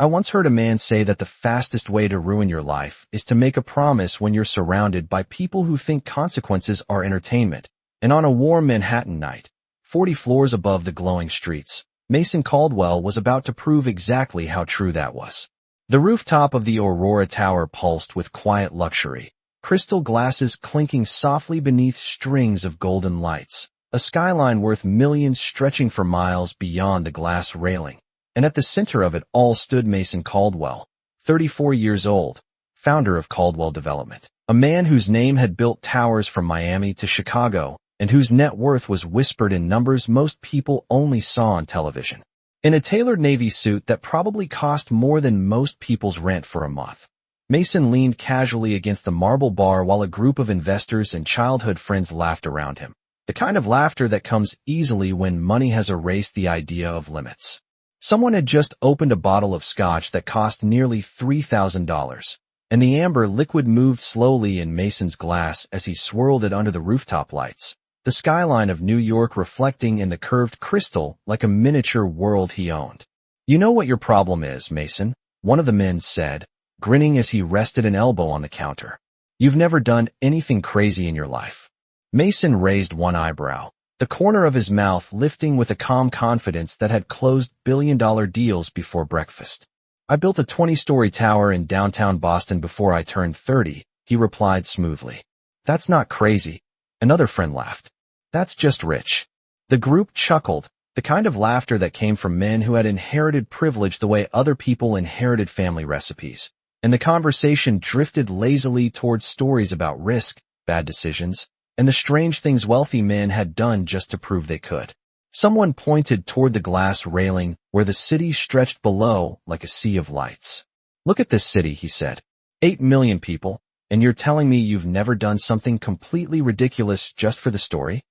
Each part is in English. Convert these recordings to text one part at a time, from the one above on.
I once heard a man say that the fastest way to ruin your life is to make a promise when you're surrounded by people who think consequences are entertainment. And on a warm Manhattan night, 40 floors above the glowing streets, Mason Caldwell was about to prove exactly how true that was. The rooftop of the Aurora Tower pulsed with quiet luxury, crystal glasses clinking softly beneath strings of golden lights, a skyline worth millions stretching for miles beyond the glass railing. And at the center of it all stood Mason Caldwell, 34 years old, founder of Caldwell Development, a man whose name had built towers from Miami to Chicago, and whose net worth was whispered in numbers most people only saw on television. In a tailored navy suit that probably cost more than most people's rent for a month, Mason leaned casually against the marble bar while a group of investors and childhood friends laughed around him, the kind of laughter that comes easily when money has erased the idea of limits. Someone had just opened a bottle of scotch that cost nearly $3,000, and the amber liquid moved slowly in Mason's glass as he swirled it under the rooftop lights, the skyline of New York reflecting in the curved crystal like a miniature world he owned. "You know what your problem is, Mason," one of the men said, grinning as he rested an elbow on the counter. "You've never done anything crazy in your life." Mason raised one eyebrow, the corner of his mouth lifting with a calm confidence that had closed billion-dollar deals before breakfast. "I built a 20-story tower in downtown Boston before I turned 30, he replied smoothly. "That's not crazy." Another friend laughed. "That's just rich." The group chuckled, the kind of laughter that came from men who had inherited privilege the way other people inherited family recipes. And the conversation drifted lazily towards stories about risk, bad decisions, and the strange things wealthy men had done just to prove they could. Someone pointed toward the glass railing where the city stretched below like a sea of lights. "Look at this city," he said. 8 million people, and you're telling me you've never done something completely ridiculous just for the story?"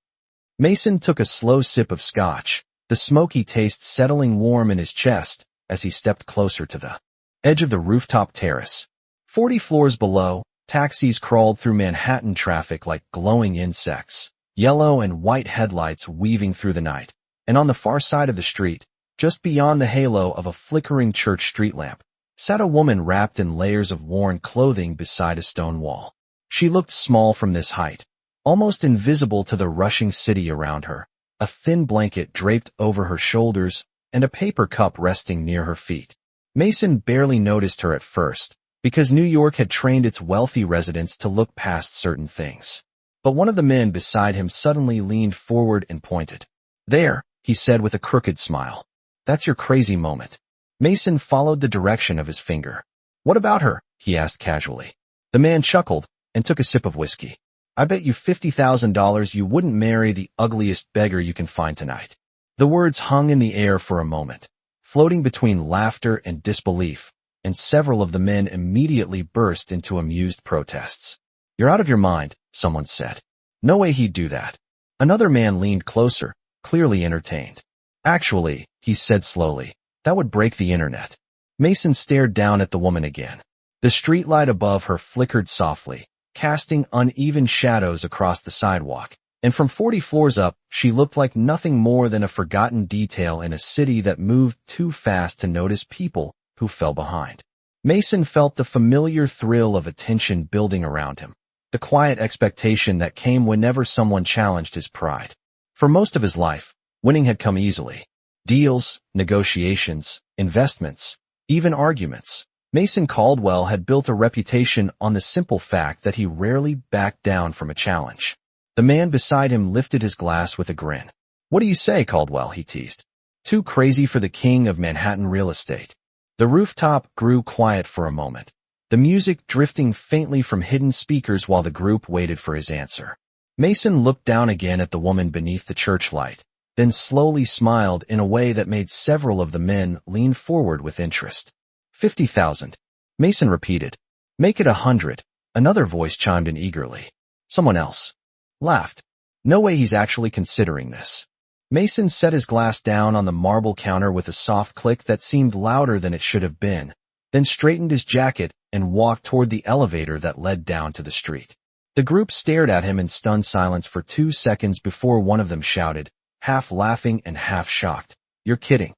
Mason took a slow sip of scotch, the smoky taste settling warm in his chest as he stepped closer to the edge of the rooftop terrace. 40 floors below, taxis crawled through Manhattan traffic like glowing insects, yellow and white headlights weaving through the night. And on the far side of the street, just beyond the halo of a flickering church street lamp, sat a woman wrapped in layers of worn clothing beside a stone wall. She looked small from this height, almost invisible to the rushing city around her, a thin blanket draped over her shoulders and a paper cup resting near her feet. Mason barely noticed her at first, because New York had trained its wealthy residents to look past certain things. But one of the men beside him suddenly leaned forward and pointed. "There," he said with a crooked smile. "That's your crazy moment." Mason followed the direction of his finger. "What about her?" he asked casually. The man chuckled and took a sip of whiskey. "I bet you $50,000 you wouldn't marry the ugliest beggar you can find tonight." The words hung in the air for a moment, floating between laughter and disbelief, and several of the men immediately burst into amused protests. "You're out of your mind," someone said. "No way he'd do that." Another man leaned closer, clearly entertained. "Actually," he said slowly, "that would break the internet." Mason stared down at the woman again. The streetlight above her flickered softly, casting uneven shadows across the sidewalk, and from 40 floors up, she looked like nothing more than a forgotten detail in a city that moved too fast to notice people who fell behind. Mason felt the familiar thrill of attention building around him, the quiet expectation that came whenever someone challenged his pride. For most of his life, winning had come easily. Deals, negotiations, investments, even arguments. Mason Caldwell had built a reputation on the simple fact that he rarely backed down from a challenge. The man beside him lifted his glass with a grin. "What do you say, Caldwell?" he teased. "Too crazy for the king of Manhattan real estate." The rooftop grew quiet for a moment, the music drifting faintly from hidden speakers while the group waited for his answer. Mason looked down again at the woman beneath the church light, then slowly smiled in a way that made several of the men lean forward with interest. 50,000. Mason repeated. "Make it 100. Another voice chimed in eagerly. Someone else laughed. "No way he's actually considering this." Mason set his glass down on the marble counter with a soft click that seemed louder than it should have been, then straightened his jacket and walked toward the elevator that led down to the street. The group stared at him in stunned silence for 2 seconds before one of them shouted, half laughing and half shocked, "You're kidding."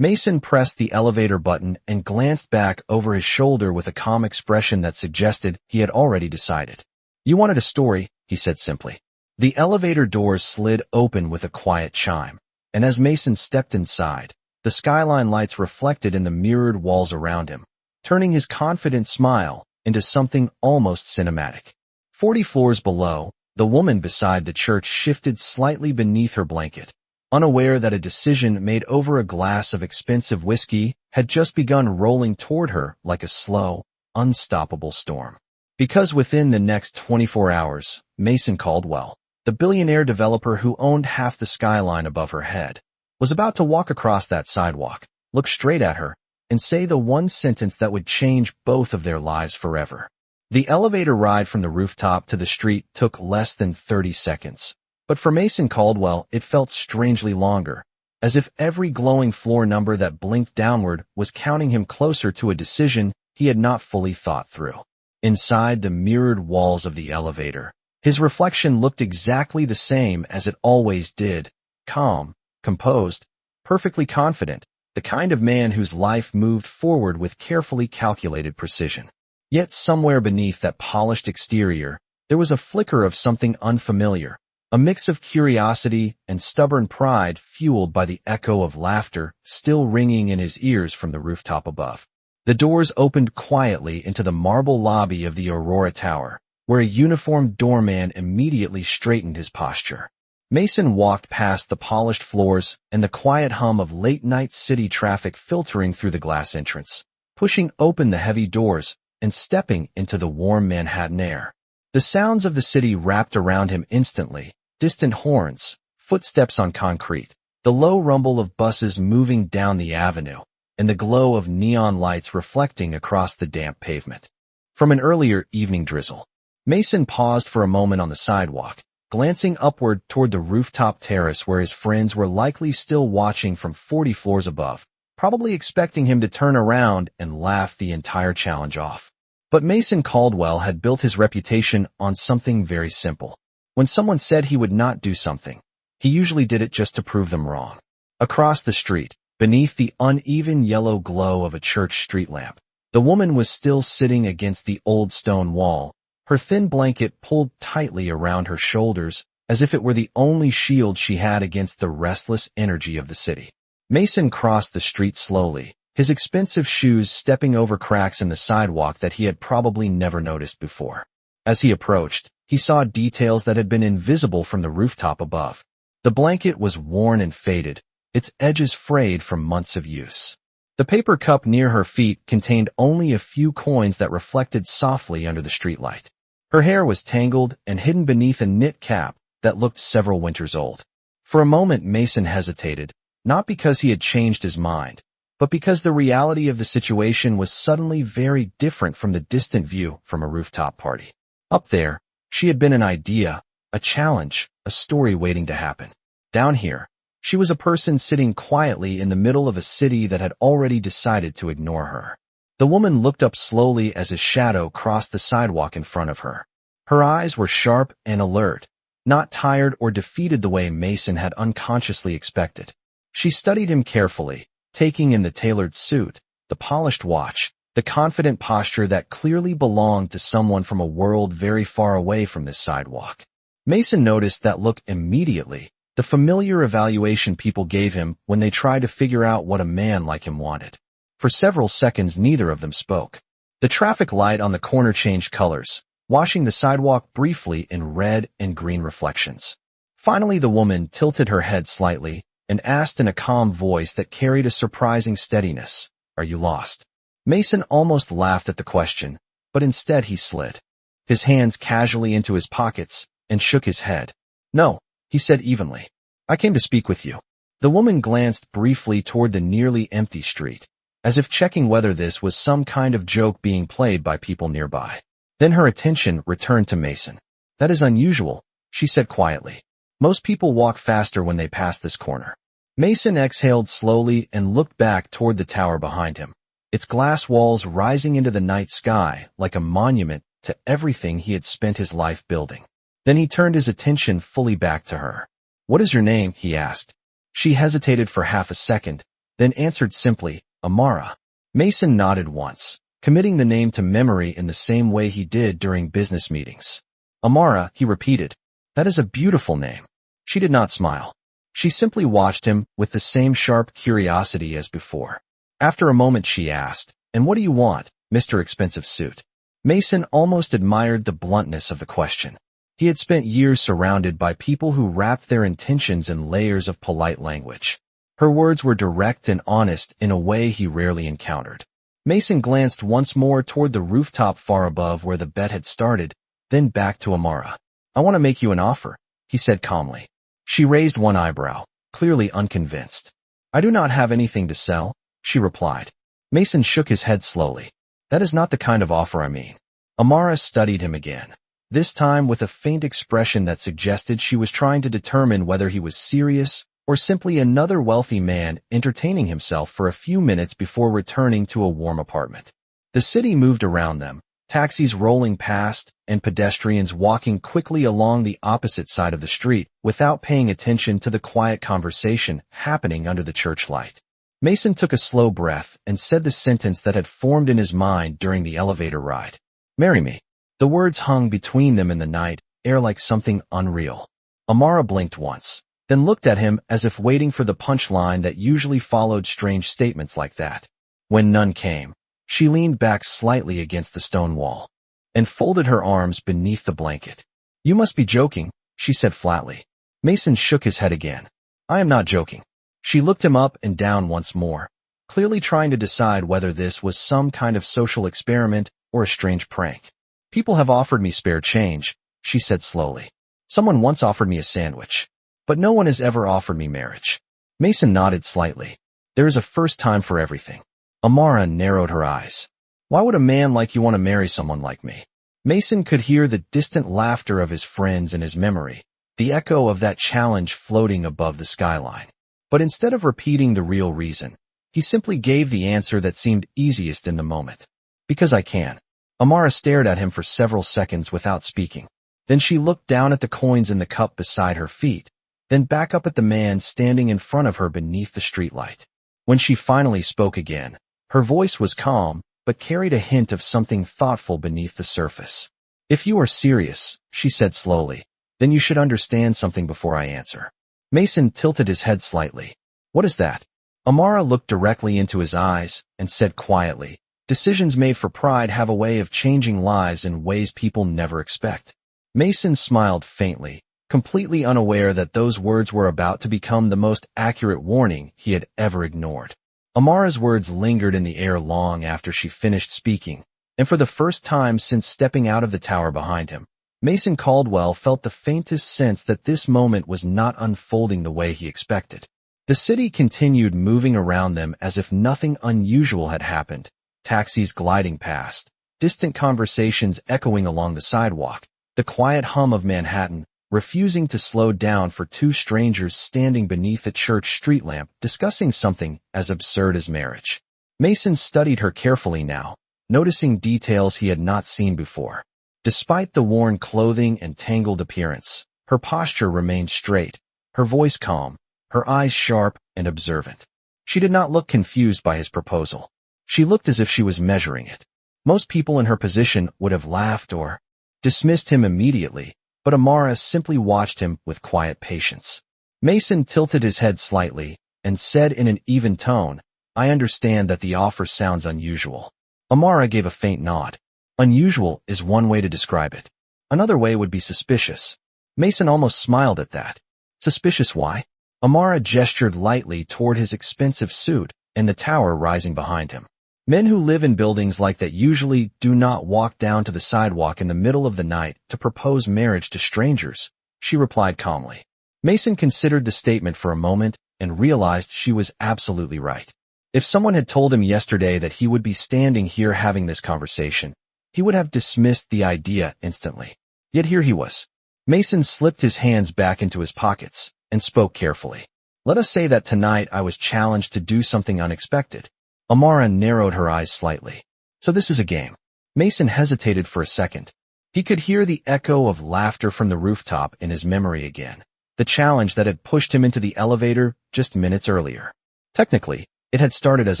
Mason pressed the elevator button and glanced back over his shoulder with a calm expression that suggested he had already decided. "You wanted a story," he said simply. The elevator doors slid open with a quiet chime, and as Mason stepped inside, the skyline lights reflected in the mirrored walls around him, turning his confident smile into something almost cinematic. 40 floors below, the woman beside the church shifted slightly beneath her blanket, unaware that a decision made over a glass of expensive whiskey had just begun rolling toward her like a slow, unstoppable storm. Because within the next 24 hours, Mason Caldwell, the billionaire developer who owned half the skyline above her head, was about to walk across that sidewalk, look straight at her, and say the one sentence that would change both of their lives forever. The elevator ride from the rooftop to the street took less than 30 seconds. But for Mason Caldwell, it felt strangely longer, as if every glowing floor number that blinked downward was counting him closer to a decision he had not fully thought through. Inside the mirrored walls of the elevator, his reflection looked exactly the same as it always did, calm, composed, perfectly confident, the kind of man whose life moved forward with carefully calculated precision. Yet somewhere beneath that polished exterior, there was a flicker of something unfamiliar, a mix of curiosity and stubborn pride fueled by the echo of laughter still ringing in his ears from the rooftop above. The doors opened quietly into the marble lobby of the Aurora Tower, where a uniformed doorman immediately straightened his posture. Mason walked past the polished floors and the quiet hum of late-night city traffic filtering through the glass entrance, pushing open the heavy doors and stepping into the warm Manhattan air. The sounds of the city wrapped around him instantly, distant horns, footsteps on concrete, the low rumble of buses moving down the avenue, and the glow of neon lights reflecting across the damp pavement. From an earlier evening drizzle, Mason paused for a moment on the sidewalk, glancing upward toward the rooftop terrace where his friends were likely still watching from 40 floors above, probably expecting him to turn around and laugh the entire challenge off. But Mason Caldwell had built his reputation on something very simple. When someone said he would not do something, he usually did it just to prove them wrong. Across the street, beneath the uneven yellow glow of a church street lamp, the woman was still sitting against the old stone wall, her thin blanket pulled tightly around her shoulders as if it were the only shield she had against the restless energy of the city. Mason crossed the street slowly, his expensive shoes stepping over cracks in the sidewalk that he had probably never noticed before. As he approached, he saw details that had been invisible from the rooftop above. The blanket was worn and faded, its edges frayed from months of use. The paper cup near her feet contained only a few coins that reflected softly under the streetlight. Her hair was tangled and hidden beneath a knit cap that looked several winters old. For a moment Mason hesitated, not because he had changed his mind, but because the reality of the situation was suddenly very different from the distant view from a rooftop party. Up there, she had been an idea, a challenge, a story waiting to happen. Down here, she was a person sitting quietly in the middle of a city that had already decided to ignore her. The woman looked up slowly as his shadow crossed the sidewalk in front of her. Her eyes were sharp and alert, not tired or defeated the way Mason had unconsciously expected. She studied him carefully, taking in the tailored suit, the polished watch, the confident posture that clearly belonged to someone from a world very far away from this sidewalk. Mason noticed that look immediately, the familiar evaluation people gave him when they tried to figure out what a man like him wanted. For several seconds neither of them spoke. The traffic light on the corner changed colors, washing the sidewalk briefly in red and green reflections. Finally the woman tilted her head slightly and asked in a calm voice that carried a surprising steadiness, "Are you lost?" Mason almost laughed at the question, but instead he slid his hands casually into his pockets and shook his head. "No," he said evenly. "I came to speak with you." The woman glanced briefly toward the nearly empty street, as if checking whether this was some kind of joke being played by people nearby. Then her attention returned to Mason. "That is unusual," she said quietly. "Most people walk faster when they pass this corner." Mason exhaled slowly and looked back toward the tower behind him, its glass walls rising into the night sky like a monument to everything he had spent his life building. Then he turned his attention fully back to her. "What is your name?" he asked. She hesitated for half a second, then answered simply, Amara. Mason nodded once, committing the name to memory in the same way he did during business meetings. Amara, he repeated. That is a beautiful name. She did not smile. She simply watched him with the same sharp curiosity as before. After a moment she asked, And what do you want, Mr. Expensive Suit? Mason almost admired the bluntness of the question. He had spent years surrounded by people who wrapped their intentions in layers of polite language. Her words were direct and honest in a way he rarely encountered. Mason glanced once more toward the rooftop far above where the bet had started, then back to Amara. I want to make you an offer, he said calmly. She raised one eyebrow, clearly unconvinced. I do not have anything to sell, she replied. Mason shook his head slowly. That is not the kind of offer I mean. Amara studied him again, this time with a faint expression that suggested she was trying to determine whether he was serious or simply another wealthy man entertaining himself for a few minutes before returning to a warm apartment. The city moved around them, taxis rolling past and pedestrians walking quickly along the opposite side of the street without paying attention to the quiet conversation happening under the church light. Mason took a slow breath and said the sentence that had formed in his mind during the elevator ride. Marry me. The words hung between them in the night air like something unreal. Amara blinked once, then looked at him as if waiting for the punchline that usually followed strange statements like that. When none came, she leaned back slightly against the stone wall and folded her arms beneath the blanket. You must be joking, she said flatly. Mason shook his head again. I am not joking. She looked him up and down once more, clearly trying to decide whether this was some kind of social experiment or a strange prank. People have offered me spare change, she said slowly. Someone once offered me a sandwich, but no one has ever offered me marriage. Mason nodded slightly. There is a first time for everything. Amara narrowed her eyes. Why would a man like you want to marry someone like me? Mason could hear the distant laughter of his friends in his memory, the echo of that challenge floating above the skyline. But instead of repeating the real reason, he simply gave the answer that seemed easiest in the moment. Because I can. Amara stared at him for several seconds without speaking. Then she looked down at the coins in the cup beside her feet, then back up at the man standing in front of her beneath the streetlight. When she finally spoke again, her voice was calm, but carried a hint of something thoughtful beneath the surface. If you are serious, she said slowly, then you should understand something before I answer. Mason tilted his head slightly. What is that? Amara looked directly into his eyes and said quietly, Decisions made for pride have a way of changing lives in ways people never expect. Mason smiled faintly, completely unaware that those words were about to become the most accurate warning he had ever ignored. Amara's words lingered in the air long after she finished speaking, and for the first time since stepping out of the tower behind him, Mason Caldwell felt the faintest sense that this moment was not unfolding the way he expected. The city continued moving around them as if nothing unusual had happened, taxis gliding past, distant conversations echoing along the sidewalk, the quiet hum of Manhattan, refusing to slow down for two strangers standing beneath a church street lamp discussing something as absurd as marriage. Mason studied her carefully now, noticing details he had not seen before. Despite the worn clothing and tangled appearance, her posture remained straight, her voice calm, her eyes sharp and observant. She did not look confused by his proposal. She looked as if she was measuring it. Most people in her position would have laughed or dismissed him immediately, but Amara simply watched him with quiet patience. Mason tilted his head slightly and said in an even tone, I understand that the offer sounds unusual. Amara gave a faint nod. Unusual is one way to describe it. Another way would be suspicious. Mason almost smiled at that. Suspicious why? Amara gestured lightly toward his expensive suit and the tower rising behind him. Men who live in buildings like that usually do not walk down to the sidewalk in the middle of the night to propose marriage to strangers, she replied calmly. Mason considered the statement for a moment and realized she was absolutely right. If someone had told him yesterday that he would be standing here having this conversation, he would have dismissed the idea instantly. Yet here he was. Mason slipped his hands back into his pockets and spoke carefully. Let us say that tonight I was challenged to do something unexpected. Amara narrowed her eyes slightly. So this is a game. Mason hesitated for a second. He could hear the echo of laughter from the rooftop in his memory again, the challenge that had pushed him into the elevator just minutes earlier. Technically, It had started as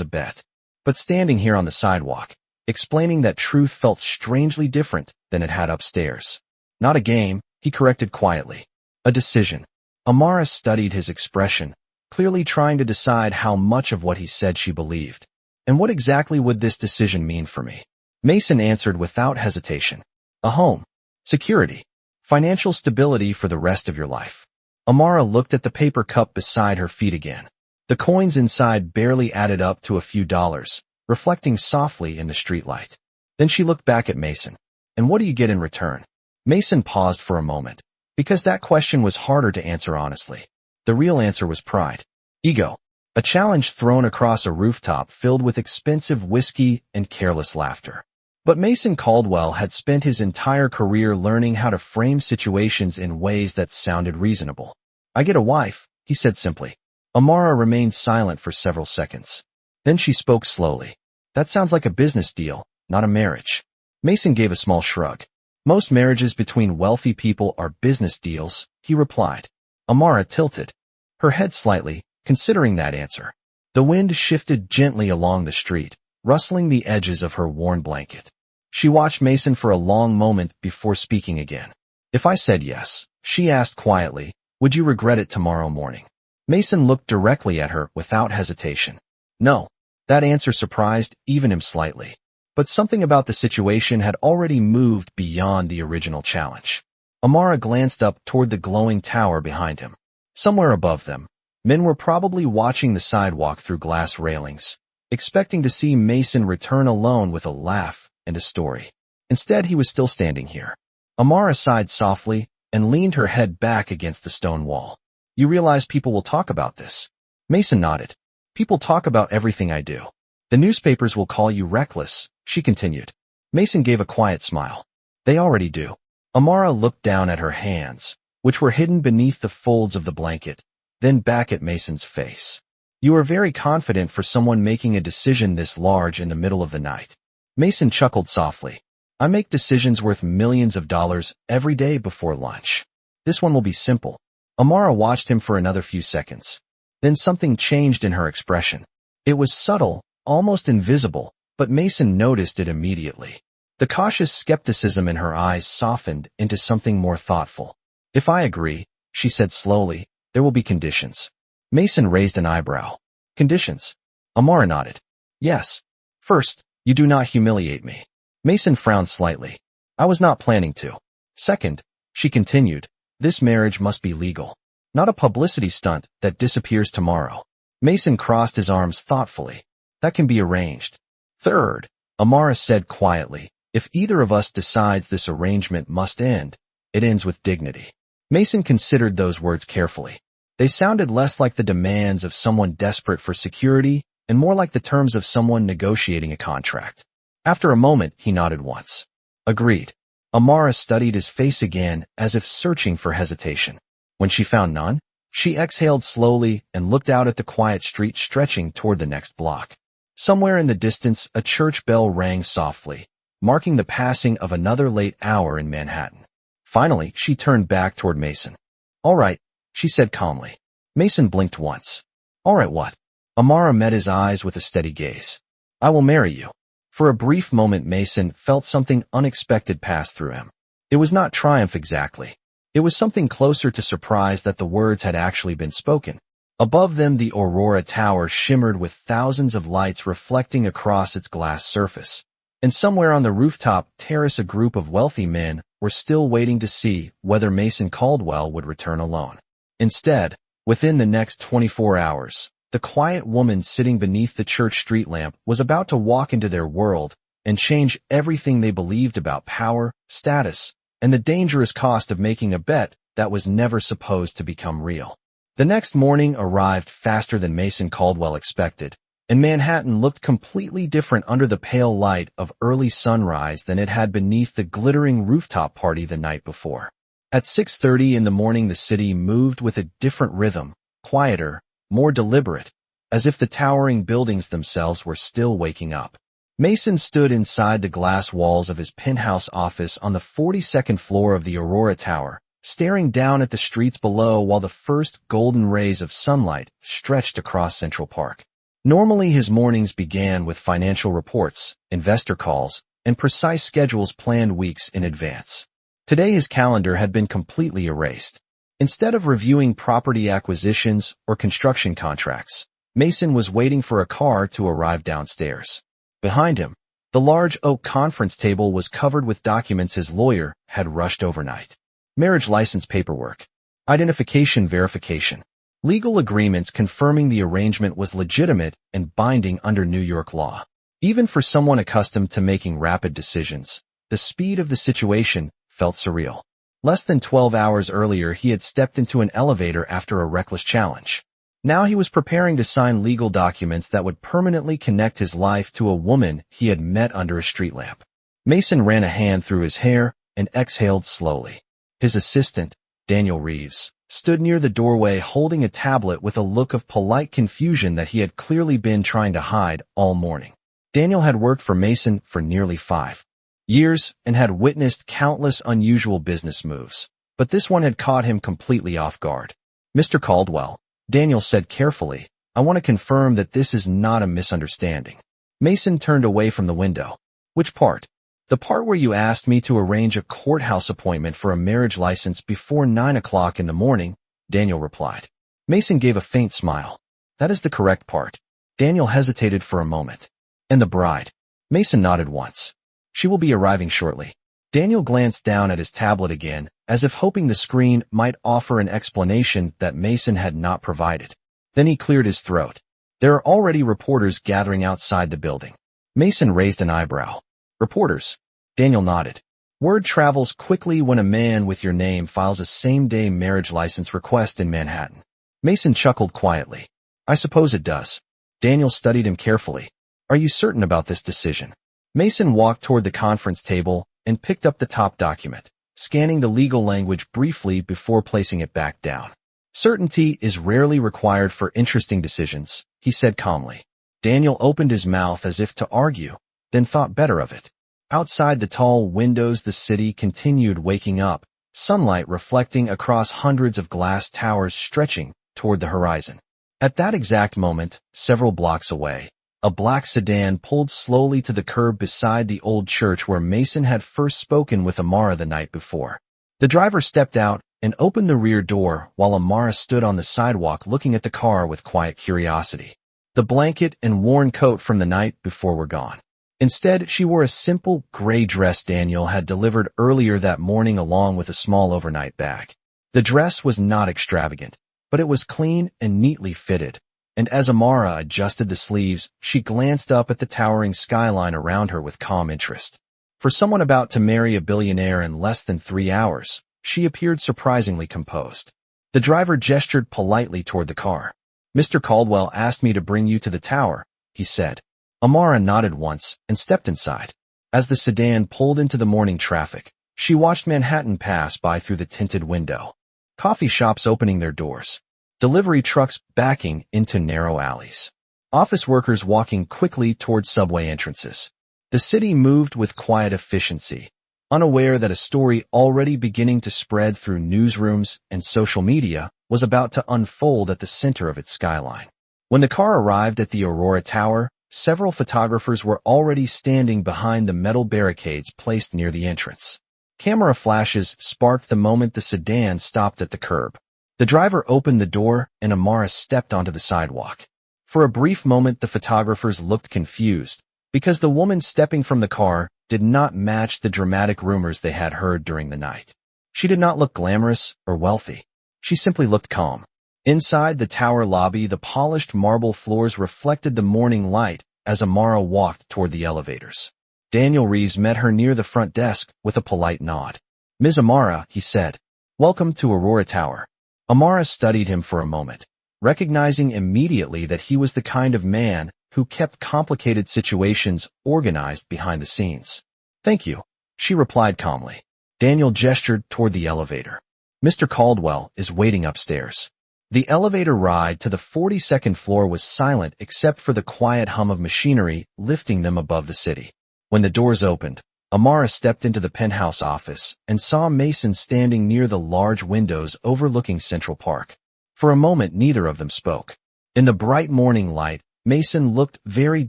a bet. But standing here on the sidewalk, explaining that truth felt strangely different than it had upstairs. Not a game, he corrected quietly. A decision. Amara studied his expression, clearly trying to decide how much of what he said she believed. And what exactly would this decision mean for me? Mason answered without hesitation. A home. Security. Financial stability for the rest of your life. Amara looked at the paper cup beside her feet again. The coins inside barely added up to a few dollars, reflecting softly in the streetlight. Then she looked back at Mason. And what do you get in return? Mason paused for a moment, because that question was harder to answer honestly. The real answer was pride. Ego. A challenge thrown across a rooftop filled with expensive whiskey and careless laughter. But Mason Caldwell had spent his entire career learning how to frame situations in ways that sounded reasonable. I get a wife, he said simply. Amara remained silent for several seconds. Then she spoke slowly. That sounds like a business deal, not a marriage. Mason gave a small shrug. Most marriages between wealthy people are business deals, he replied. Amara tilted her head slightly, considering that answer. The wind shifted gently along the street, rustling the edges of her worn blanket. She watched Mason for a long moment before speaking again. If I said yes, she asked quietly, would you regret it tomorrow morning? Mason looked directly at her without hesitation. No. That answer surprised even him slightly. But something about the situation had already moved beyond the original challenge. Amara glanced up toward the glowing tower behind him. Somewhere above them, men were probably watching the sidewalk through glass railings, expecting to see Mason return alone with a laugh and a story. Instead, he was still standing here. Amara sighed softly and leaned her head back against the stone wall. You realize people will talk about this? Mason nodded. People talk about everything I do. The newspapers will call you reckless, she continued. Mason gave a quiet smile. They already do. Amara looked down at her hands, which were hidden beneath the folds of the blanket, then back at Mason's face. You are very confident for someone making a decision this large in the middle of the night. Mason chuckled softly. I make decisions worth millions of dollars every day before lunch. This one will be simple. Amara watched him for another few seconds. Then something changed in her expression. It was subtle, almost invisible, but Mason noticed it immediately. The cautious skepticism in her eyes softened into something more thoughtful. If I agree, she said slowly, there will be conditions. Mason raised an eyebrow. Conditions? Amara nodded. Yes. First, you do not humiliate me. Mason frowned slightly. I was not planning to. Second, she continued, this marriage must be legal. Not a publicity stunt that disappears tomorrow. Mason crossed his arms thoughtfully. That can be arranged. Third, Amara said quietly, if either of us decides this arrangement must end, it ends with dignity. Mason considered those words carefully. They sounded less like the demands of someone desperate for security and more like the terms of someone negotiating a contract. After a moment, he nodded once. Agreed. Amara studied his face again as if searching for hesitation. When she found none, she exhaled slowly and looked out at the quiet street stretching toward the next block. Somewhere in the distance, a church bell rang softly, marking the passing of another late hour in Manhattan. Finally, she turned back toward Mason. All right, she said calmly. Mason blinked once. All right, what? Amara met his eyes with a steady gaze. I will marry you. For a brief moment, Mason felt something unexpected pass through him. It was not triumph exactly. It was something closer to surprise that the words had actually been spoken. Above them, the Aurora Tower shimmered with thousands of lights reflecting across its glass surface. And somewhere on the rooftop terrace, a group of wealthy men were still waiting to see whether Mason Caldwell would return alone. Instead, within the next 24 hours, the quiet woman sitting beneath the church street lamp was about to walk into their world and change everything they believed about power, status, and the dangerous cost of making a bet that was never supposed to become real. The next morning arrived faster than Mason Caldwell expected, and Manhattan looked completely different under the pale light of early sunrise than it had beneath the glittering rooftop party the night before. At 6:30 in the morning, the city moved with a different rhythm, quieter, more deliberate, as if the towering buildings themselves were still waking up. Mason stood inside the glass walls of his penthouse office on the 42nd floor of the Aurora Tower, staring down at the streets below while the first golden rays of sunlight stretched across Central Park. Normally, his mornings began with financial reports, investor calls, and precise schedules planned weeks in advance. Today, his calendar had been completely erased. Instead of reviewing property acquisitions or construction contracts, Mason was waiting for a car to arrive downstairs. Behind him, the large oak conference table was covered with documents his lawyer had rushed overnight. Marriage license paperwork, identification verification, legal agreements confirming the arrangement was legitimate and binding under New York law. Even for someone accustomed to making rapid decisions, the speed of the situation felt surreal. Less than 12 hours earlier, he had stepped into an elevator after a reckless challenge. Now he was preparing to sign legal documents that would permanently connect his life to a woman he had met under a street lamp. Mason ran a hand through his hair and exhaled slowly. His assistant, Daniel Reeves, stood near the doorway holding a tablet with a look of polite confusion that he had clearly been trying to hide all morning. Daniel had worked for Mason for nearly 5 years and had witnessed countless unusual business moves, but this one had caught him completely off guard. "Mr. Caldwell," Daniel said carefully, "I want to confirm that this is not a misunderstanding." Mason turned away from the window. "Which part?" "The part where you asked me to arrange a courthouse appointment for a marriage license before 9 o'clock in the morning," Daniel replied. Mason gave a faint smile. "That is the correct part." Daniel hesitated for a moment. "And the bride?" Mason nodded once. "She will be arriving shortly." Daniel glanced down at his tablet again, as if hoping the screen might offer an explanation that Mason had not provided. Then he cleared his throat. "There are already reporters gathering outside the building." Mason raised an eyebrow. "Reporters?" Daniel nodded. "Word travels quickly when a man with your name files a same-day marriage license request in Manhattan." Mason chuckled quietly. "I suppose it does." Daniel studied him carefully. "Are you certain about this decision?" Mason walked toward the conference table and picked up the top document, scanning the legal language briefly before placing it back down. "Certainty is rarely required for interesting decisions," he said calmly. Daniel opened his mouth as if to argue, then thought better of it. Outside the tall windows, the city continued waking up, sunlight reflecting across hundreds of glass towers stretching toward the horizon. At that exact moment, several blocks away, a black sedan pulled slowly to the curb beside the old church where Mason had first spoken with Amara the night before. The driver stepped out and opened the rear door while Amara stood on the sidewalk looking at the car with quiet curiosity. The blanket and worn coat from the night before were gone. Instead, she wore a simple gray dress Daniel had delivered earlier that morning along with a small overnight bag. The dress was not extravagant, but it was clean and neatly fitted, and as Amara adjusted the sleeves, she glanced up at the towering skyline around her with calm interest. For someone about to marry a billionaire in less than 3 hours, she appeared surprisingly composed. The driver gestured politely toward the car. "Mr. Caldwell asked me to bring you to the tower," he said. Amara nodded once and stepped inside. As the sedan pulled into the morning traffic, she watched Manhattan pass by through the tinted window. Coffee shops opening their doors. Delivery trucks backing into narrow alleys. Office workers walking quickly toward subway entrances. The city moved with quiet efficiency, unaware that a story already beginning to spread through newsrooms and social media was about to unfold at the center of its skyline. When the car arrived at the Aurora Tower, several photographers were already standing behind the metal barricades placed near the entrance. Camera flashes sparked the moment the sedan stopped at the curb. The driver opened the door and Amara stepped onto the sidewalk. For a brief moment, the photographers looked confused, because the woman stepping from the car did not match the dramatic rumors they had heard during the night. She did not look glamorous or wealthy. She simply looked calm. Inside the tower lobby, the polished marble floors reflected the morning light as Amara walked toward the elevators. Daniel Reeves met her near the front desk with a polite nod. "Ms. Amara," he said, "welcome to Aurora Tower." Amara studied him for a moment, recognizing immediately that he was the kind of man who kept complicated situations organized behind the scenes. "Thank you," she replied calmly. Daniel gestured toward the elevator. "Mr. Caldwell is waiting upstairs." The elevator ride to the 42nd floor was silent except for the quiet hum of machinery lifting them above the city. When the doors opened, Amara stepped into the penthouse office and saw Mason standing near the large windows overlooking Central Park. For a moment, neither of them spoke. In the bright morning light, Mason looked very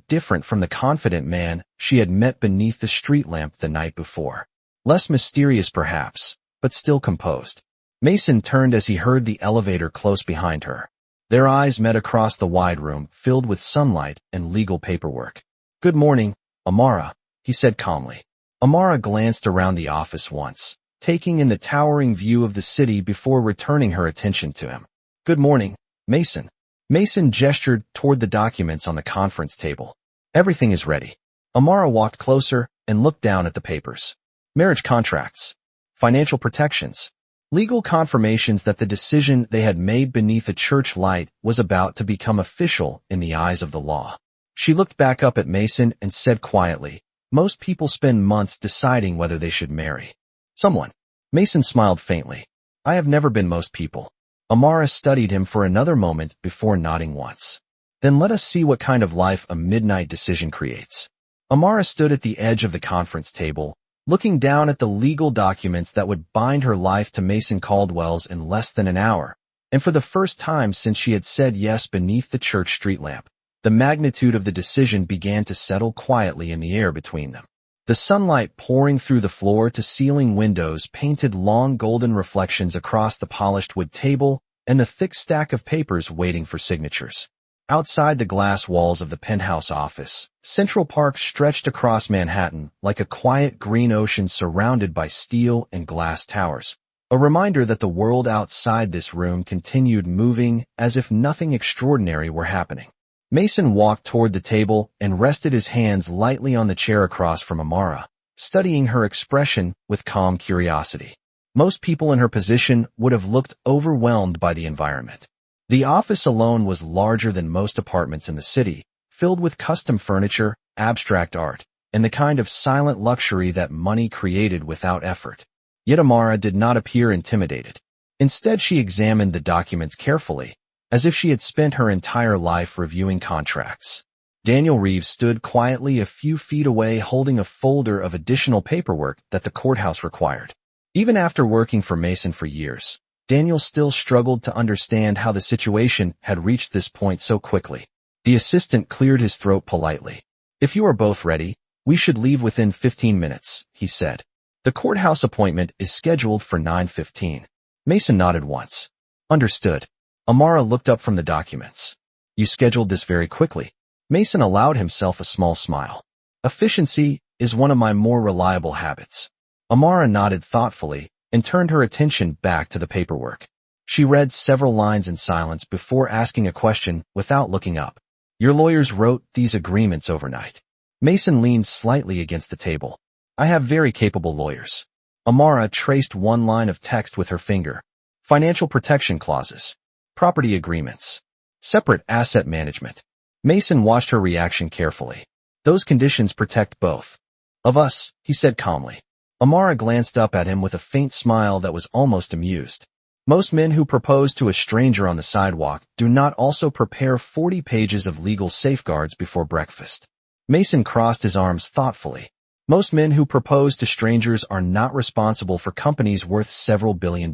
different from the confident man she had met beneath the street lamp the night before. Less mysterious perhaps, but still composed. Mason turned as he heard the elevator close behind her. Their eyes met across the wide room, filled with sunlight and legal paperwork. "Good morning, Amara," he said calmly. Amara glanced around the office once, taking in the towering view of the city before returning her attention to him. "Good morning, Mason." Mason gestured toward the documents on the conference table. "Everything is ready." Amara walked closer and looked down at the papers. Marriage contracts, financial protections, legal confirmations that the decision they had made beneath a church light was about to become official in the eyes of the law. She looked back up at Mason and said quietly, "Most people spend months deciding whether they should marry someone." Mason smiled faintly. "I have never been most people." Amara studied him for another moment before nodding once. "Then let us see what kind of life a midnight decision creates." Amara stood at the edge of the conference table, looking down at the legal documents that would bind her life to Mason Caldwell's in less than an hour. And for the first time since she had said yes beneath the church street lamp, the magnitude of the decision began to settle quietly in the air between them. The sunlight pouring through the floor-to-ceiling windows painted long golden reflections across the polished wood table and the thick stack of papers waiting for signatures. Outside the glass walls of the penthouse office, Central Park stretched across Manhattan like a quiet green ocean surrounded by steel and glass towers, a reminder that the world outside this room continued moving as if nothing extraordinary were happening. Mason walked toward the table and rested his hands lightly on the chair across from Amara, studying her expression with calm curiosity. Most people in her position would have looked overwhelmed by the environment. The office alone was larger than most apartments in the city, filled with custom furniture, abstract art, and the kind of silent luxury that money created without effort. Yet Amara did not appear intimidated. Instead, she examined the documents carefully, as if she had spent her entire life reviewing contracts. Daniel Reeves stood quietly a few feet away holding a folder of additional paperwork that the courthouse required. Even after working for Mason for years, Daniel still struggled to understand how the situation had reached this point so quickly. The assistant cleared his throat politely. "If you are both ready, we should leave within 15 minutes, he said. "The courthouse appointment is scheduled for 9:15. Mason nodded once. "Understood." Amara looked up from the documents. "You scheduled this very quickly." Mason allowed himself a small smile. "Efficiency is one of my more reliable habits." Amara nodded thoughtfully and turned her attention back to the paperwork. She read several lines in silence before asking a question without looking up. "Your lawyers wrote these agreements overnight." Mason leaned slightly against the table. "I have very capable lawyers." Amara traced one line of text with her finger. "Financial protection clauses. Property agreements. Separate asset management." Mason watched her reaction carefully. "Those conditions protect both of us," he said calmly. Amara glanced up at him with a faint smile that was almost amused. Most men who propose to a stranger on the sidewalk do not also prepare 40 pages of legal safeguards before breakfast. Mason crossed his arms thoughtfully. Most men who propose to strangers are not responsible for companies worth several $billion.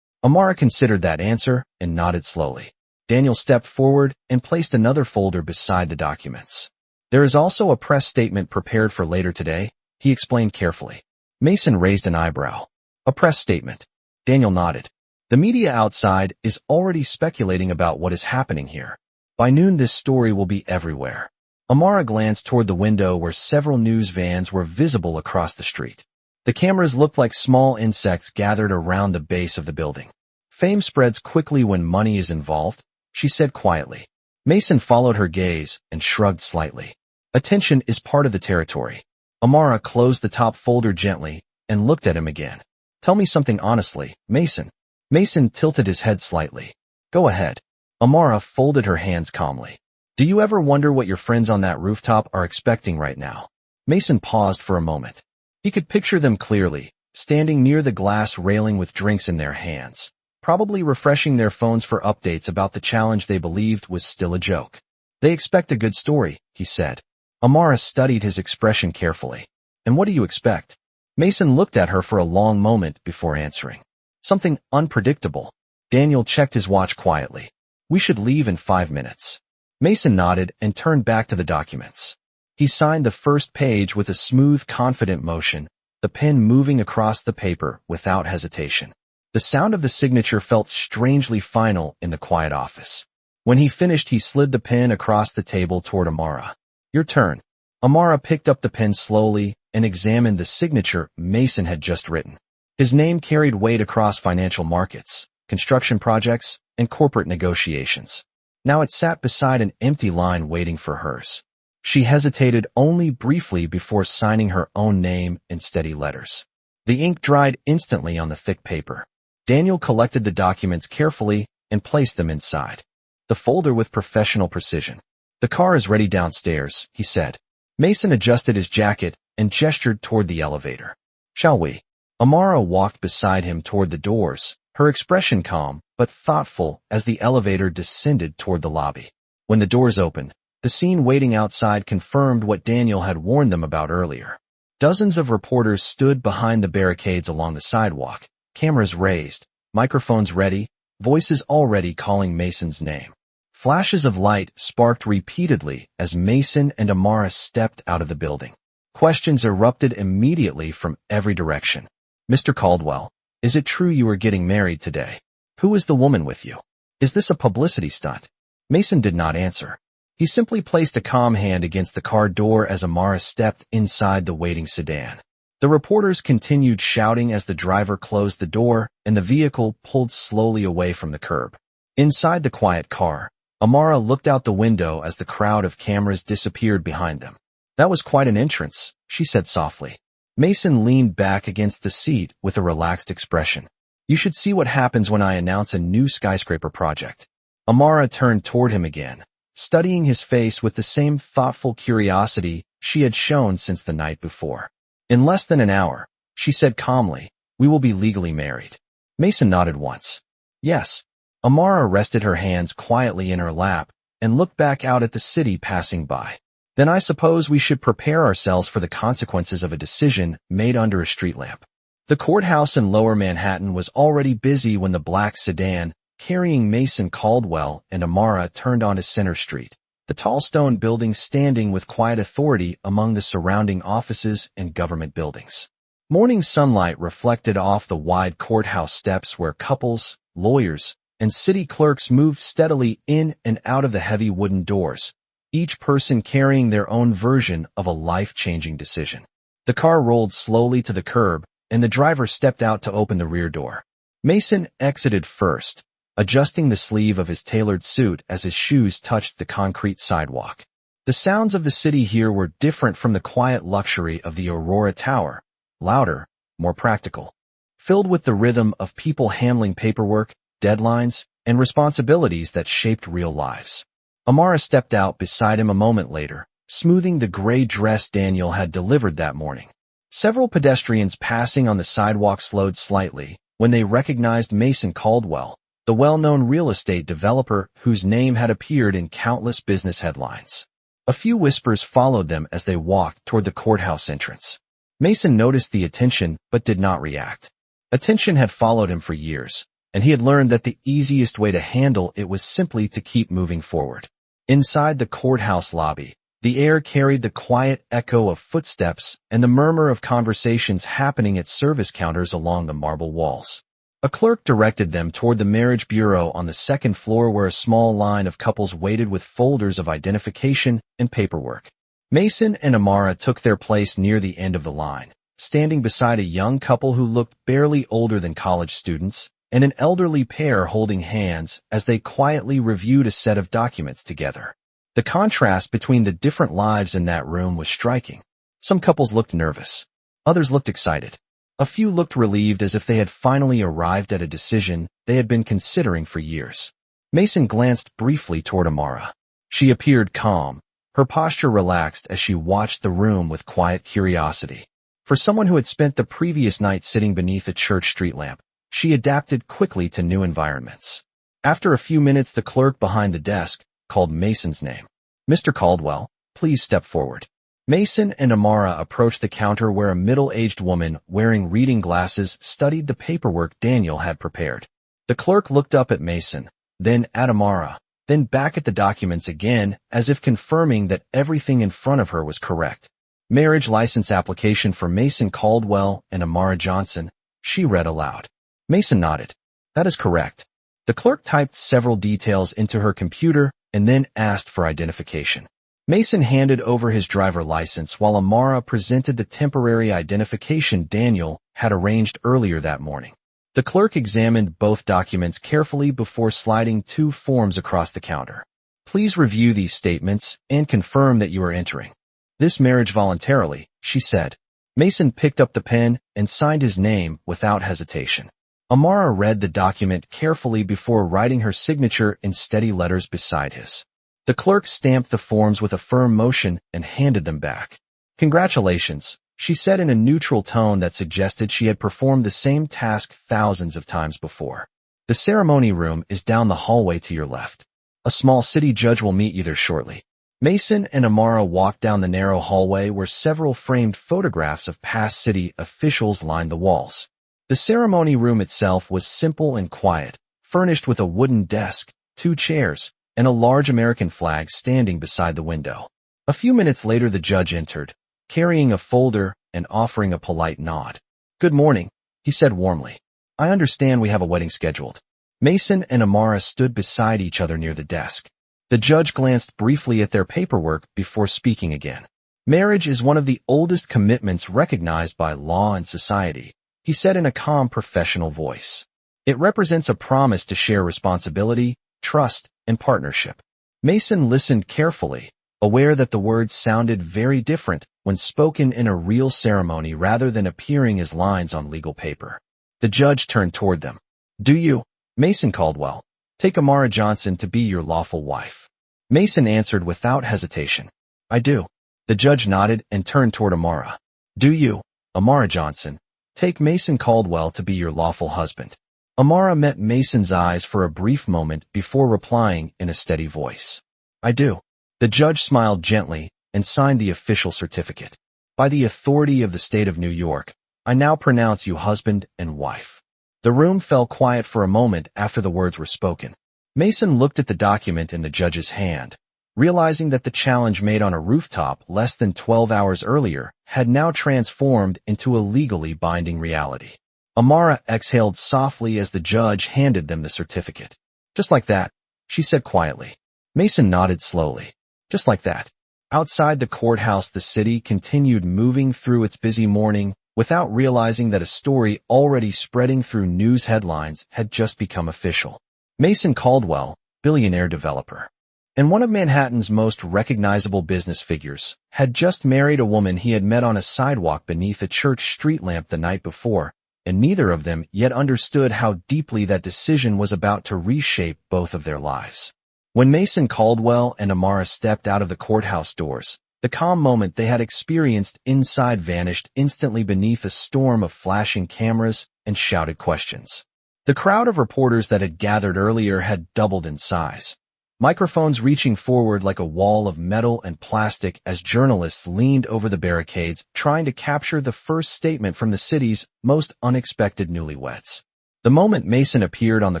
Amara considered that answer and nodded slowly. Daniel stepped forward and placed another folder beside the documents. "There is also a press statement prepared for later today," he explained carefully. Mason raised an eyebrow. "A press statement?" Daniel nodded. "The media outside is already speculating about what is happening here. By noon this story will be everywhere." Amara glanced toward the window where several news vans were visible across the street. The cameras looked like small insects gathered around the base of the building. "Fame spreads quickly when money is involved," she said quietly. Mason followed her gaze and shrugged slightly. "Attention is part of the territory." Amara closed the top folder gently and looked at him again. "Tell me something honestly, Mason." Mason tilted his head slightly. "Go ahead." Amara folded her hands calmly. "Do you ever wonder what your friends on that rooftop are expecting right now?" Mason paused for a moment. He could picture them clearly, standing near the glass railing with drinks in their hands, probably refreshing their phones for updates about the challenge they believed was still a joke. "They expect a good story," he said. Amara studied his expression carefully. "And what do you expect?" Mason looked at her for a long moment before answering. "Something unpredictable." Daniel checked his watch quietly. "We should leave in 5 minutes." Mason nodded and turned back to the documents. He signed the first page with a smooth, confident motion, the pen moving across the paper without hesitation. The sound of the signature felt strangely final in the quiet office. When he finished, he slid the pen across the table toward Amara. "Your turn." Amara picked up the pen slowly and examined the signature Mason had just written. His name carried weight across financial markets, construction projects, and corporate negotiations. Now it sat beside an empty line waiting for hers. She hesitated only briefly before signing her own name in steady letters. The ink dried instantly on the thick paper. Daniel collected the documents carefully and placed them inside the folder with professional precision. "The car is ready downstairs," he said. Mason adjusted his jacket and gestured toward the elevator. "Shall we?" Amara walked beside him toward the doors, her expression calm but thoughtful as the elevator descended toward the lobby. When the doors opened, the scene waiting outside confirmed what Daniel had warned them about earlier. Dozens of reporters stood behind the barricades along the sidewalk, cameras raised, microphones ready, voices already calling Mason's name. Flashes of light sparked repeatedly as Mason and Amara stepped out of the building. Questions erupted immediately from every direction. "Mr. Caldwell, is it true you are getting married today? Who is the woman with you? Is this a publicity stunt?" Mason did not answer. He simply placed a calm hand against the car door as Amara stepped inside the waiting sedan. The reporters continued shouting as the driver closed the door and the vehicle pulled slowly away from the curb. Inside the quiet car, Amara looked out the window as the crowd of cameras disappeared behind them. "That was quite an entrance," she said softly. Mason leaned back against the seat with a relaxed expression. "You should see what happens when I announce a new skyscraper project." Amara turned toward him again, studying his face with the same thoughtful curiosity she had shown since the night before. "In less than an hour," she said calmly, "we will be legally married." Mason nodded once. "Yes." Amara rested her hands quietly in her lap and looked back out at the city passing by. "Then I suppose we should prepare ourselves for the consequences of a decision made under a street lamp." The courthouse in Lower Manhattan was already busy when the black sedan, carrying Mason Caldwell and Amara, turned onto Center Street, the tall stone building standing with quiet authority among the surrounding offices and government buildings. Morning sunlight reflected off the wide courthouse steps where couples, lawyers, and city clerks moved steadily in and out of the heavy wooden doors, each person carrying their own version of a life-changing decision. The car rolled slowly to the curb, and the driver stepped out to open the rear door. Mason exited first, adjusting the sleeve of his tailored suit as his shoes touched the concrete sidewalk. The sounds of the city here were different from the quiet luxury of the Aurora Tower, louder, more practical, filled with the rhythm of people handling paperwork, deadlines, and responsibilities that shaped real lives. Amara stepped out beside him a moment later, smoothing the gray dress Daniel had delivered that morning. Several pedestrians passing on the sidewalk slowed slightly when they recognized Mason Caldwell, the well-known real estate developer whose name had appeared in countless business headlines. A few whispers followed them as they walked toward the courthouse entrance. Mason noticed the attention but did not react. Attention had followed him for years, and he had learned that the easiest way to handle it was simply to keep moving forward. Inside the courthouse lobby, the air carried the quiet echo of footsteps and the murmur of conversations happening at service counters along the marble walls. A clerk directed them toward the marriage bureau on the second floor where a small line of couples waited with folders of identification and paperwork. Mason and Amara took their place near the end of the line, standing beside a young couple who looked barely older than college students, and an elderly pair holding hands as they quietly reviewed a set of documents together. The contrast between the different lives in that room was striking. Some couples looked nervous. Others looked excited. A few looked relieved as if they had finally arrived at a decision they had been considering for years. Mason glanced briefly toward Amara. She appeared calm, her posture relaxed as she watched the room with quiet curiosity. For someone who had spent the previous night sitting beneath a church street lamp, she adapted quickly to new environments. After a few minutes, the clerk behind the desk called Mason's name. "Mr. Caldwell, please step forward." Mason and Amara approached the counter where a middle-aged woman wearing reading glasses studied the paperwork Daniel had prepared. The clerk looked up at Mason, then at Amara, then back at the documents again, as if confirming that everything in front of her was correct. Marriage license application for Mason Caldwell and Amara Johnson, she read aloud. Mason nodded. That is correct. The clerk typed several details into her computer and then asked for identification. Mason handed over his driver license while Amara presented the temporary identification Daniel had arranged earlier that morning. The clerk examined both documents carefully before sliding 2 forms across the counter. Please review these statements and confirm that you are entering this marriage voluntarily, she said. Mason picked up the pen and signed his name without hesitation. Amara read the document carefully before writing her signature in steady letters beside his. The clerk stamped the forms with a firm motion and handed them back. Congratulations, she said in a neutral tone that suggested she had performed the same task thousands of times before. The ceremony room is down the hallway to your left. A small city judge will meet you there shortly. Mason and Amara walked down the narrow hallway where several framed photographs of past city officials lined the walls. The ceremony room itself was simple and quiet, furnished with a wooden desk, 2 chairs, and a large American flag standing beside the window. A few minutes later the judge entered, carrying a folder and offering a polite nod. Good morning, he said warmly. I understand we have a wedding scheduled. Mason and Amara stood beside each other near the desk. The judge glanced briefly at their paperwork before speaking again. Marriage is one of the oldest commitments recognized by law and society, he said in a calm professional voice. It represents a promise to share responsibility, trust, and partnership. Mason listened carefully, aware that the words sounded very different when spoken in a real ceremony rather than appearing as lines on legal paper. The judge turned toward them. Do you, Mason Caldwell, take Amara Johnson to be your lawful wife? Mason answered without hesitation. I do. The judge nodded and turned toward Amara. Do you, Amara Johnson, take Mason Caldwell to be your lawful husband? Amara met Mason's eyes for a brief moment before replying in a steady voice. I do. The judge smiled gently and signed the official certificate. By the authority of the state of New York, I now pronounce you husband and wife. The room fell quiet for a moment after the words were spoken. Mason looked at the document in the judge's hand, realizing that the challenge made on a rooftop less than 12 hours earlier had now transformed into a legally binding reality. Amara exhaled softly as the judge handed them the certificate. Just like that, she said quietly. Mason nodded slowly. Just like that. Outside the courthouse, the city continued moving through its busy morning without realizing that a story already spreading through news headlines had just become official. Mason Caldwell, billionaire developer, and one of Manhattan's most recognizable business figures, had just married a woman he had met on a sidewalk beneath a church street lamp the night before, and neither of them yet understood how deeply that decision was about to reshape both of their lives. When Mason Caldwell and Amara stepped out of the courthouse doors, the calm moment they had experienced inside vanished instantly beneath a storm of flashing cameras and shouted questions. The crowd of reporters that had gathered earlier had doubled in size, microphones reaching forward like a wall of metal and plastic as journalists leaned over the barricades trying to capture the first statement from the city's most unexpected newlyweds. The moment Mason appeared on the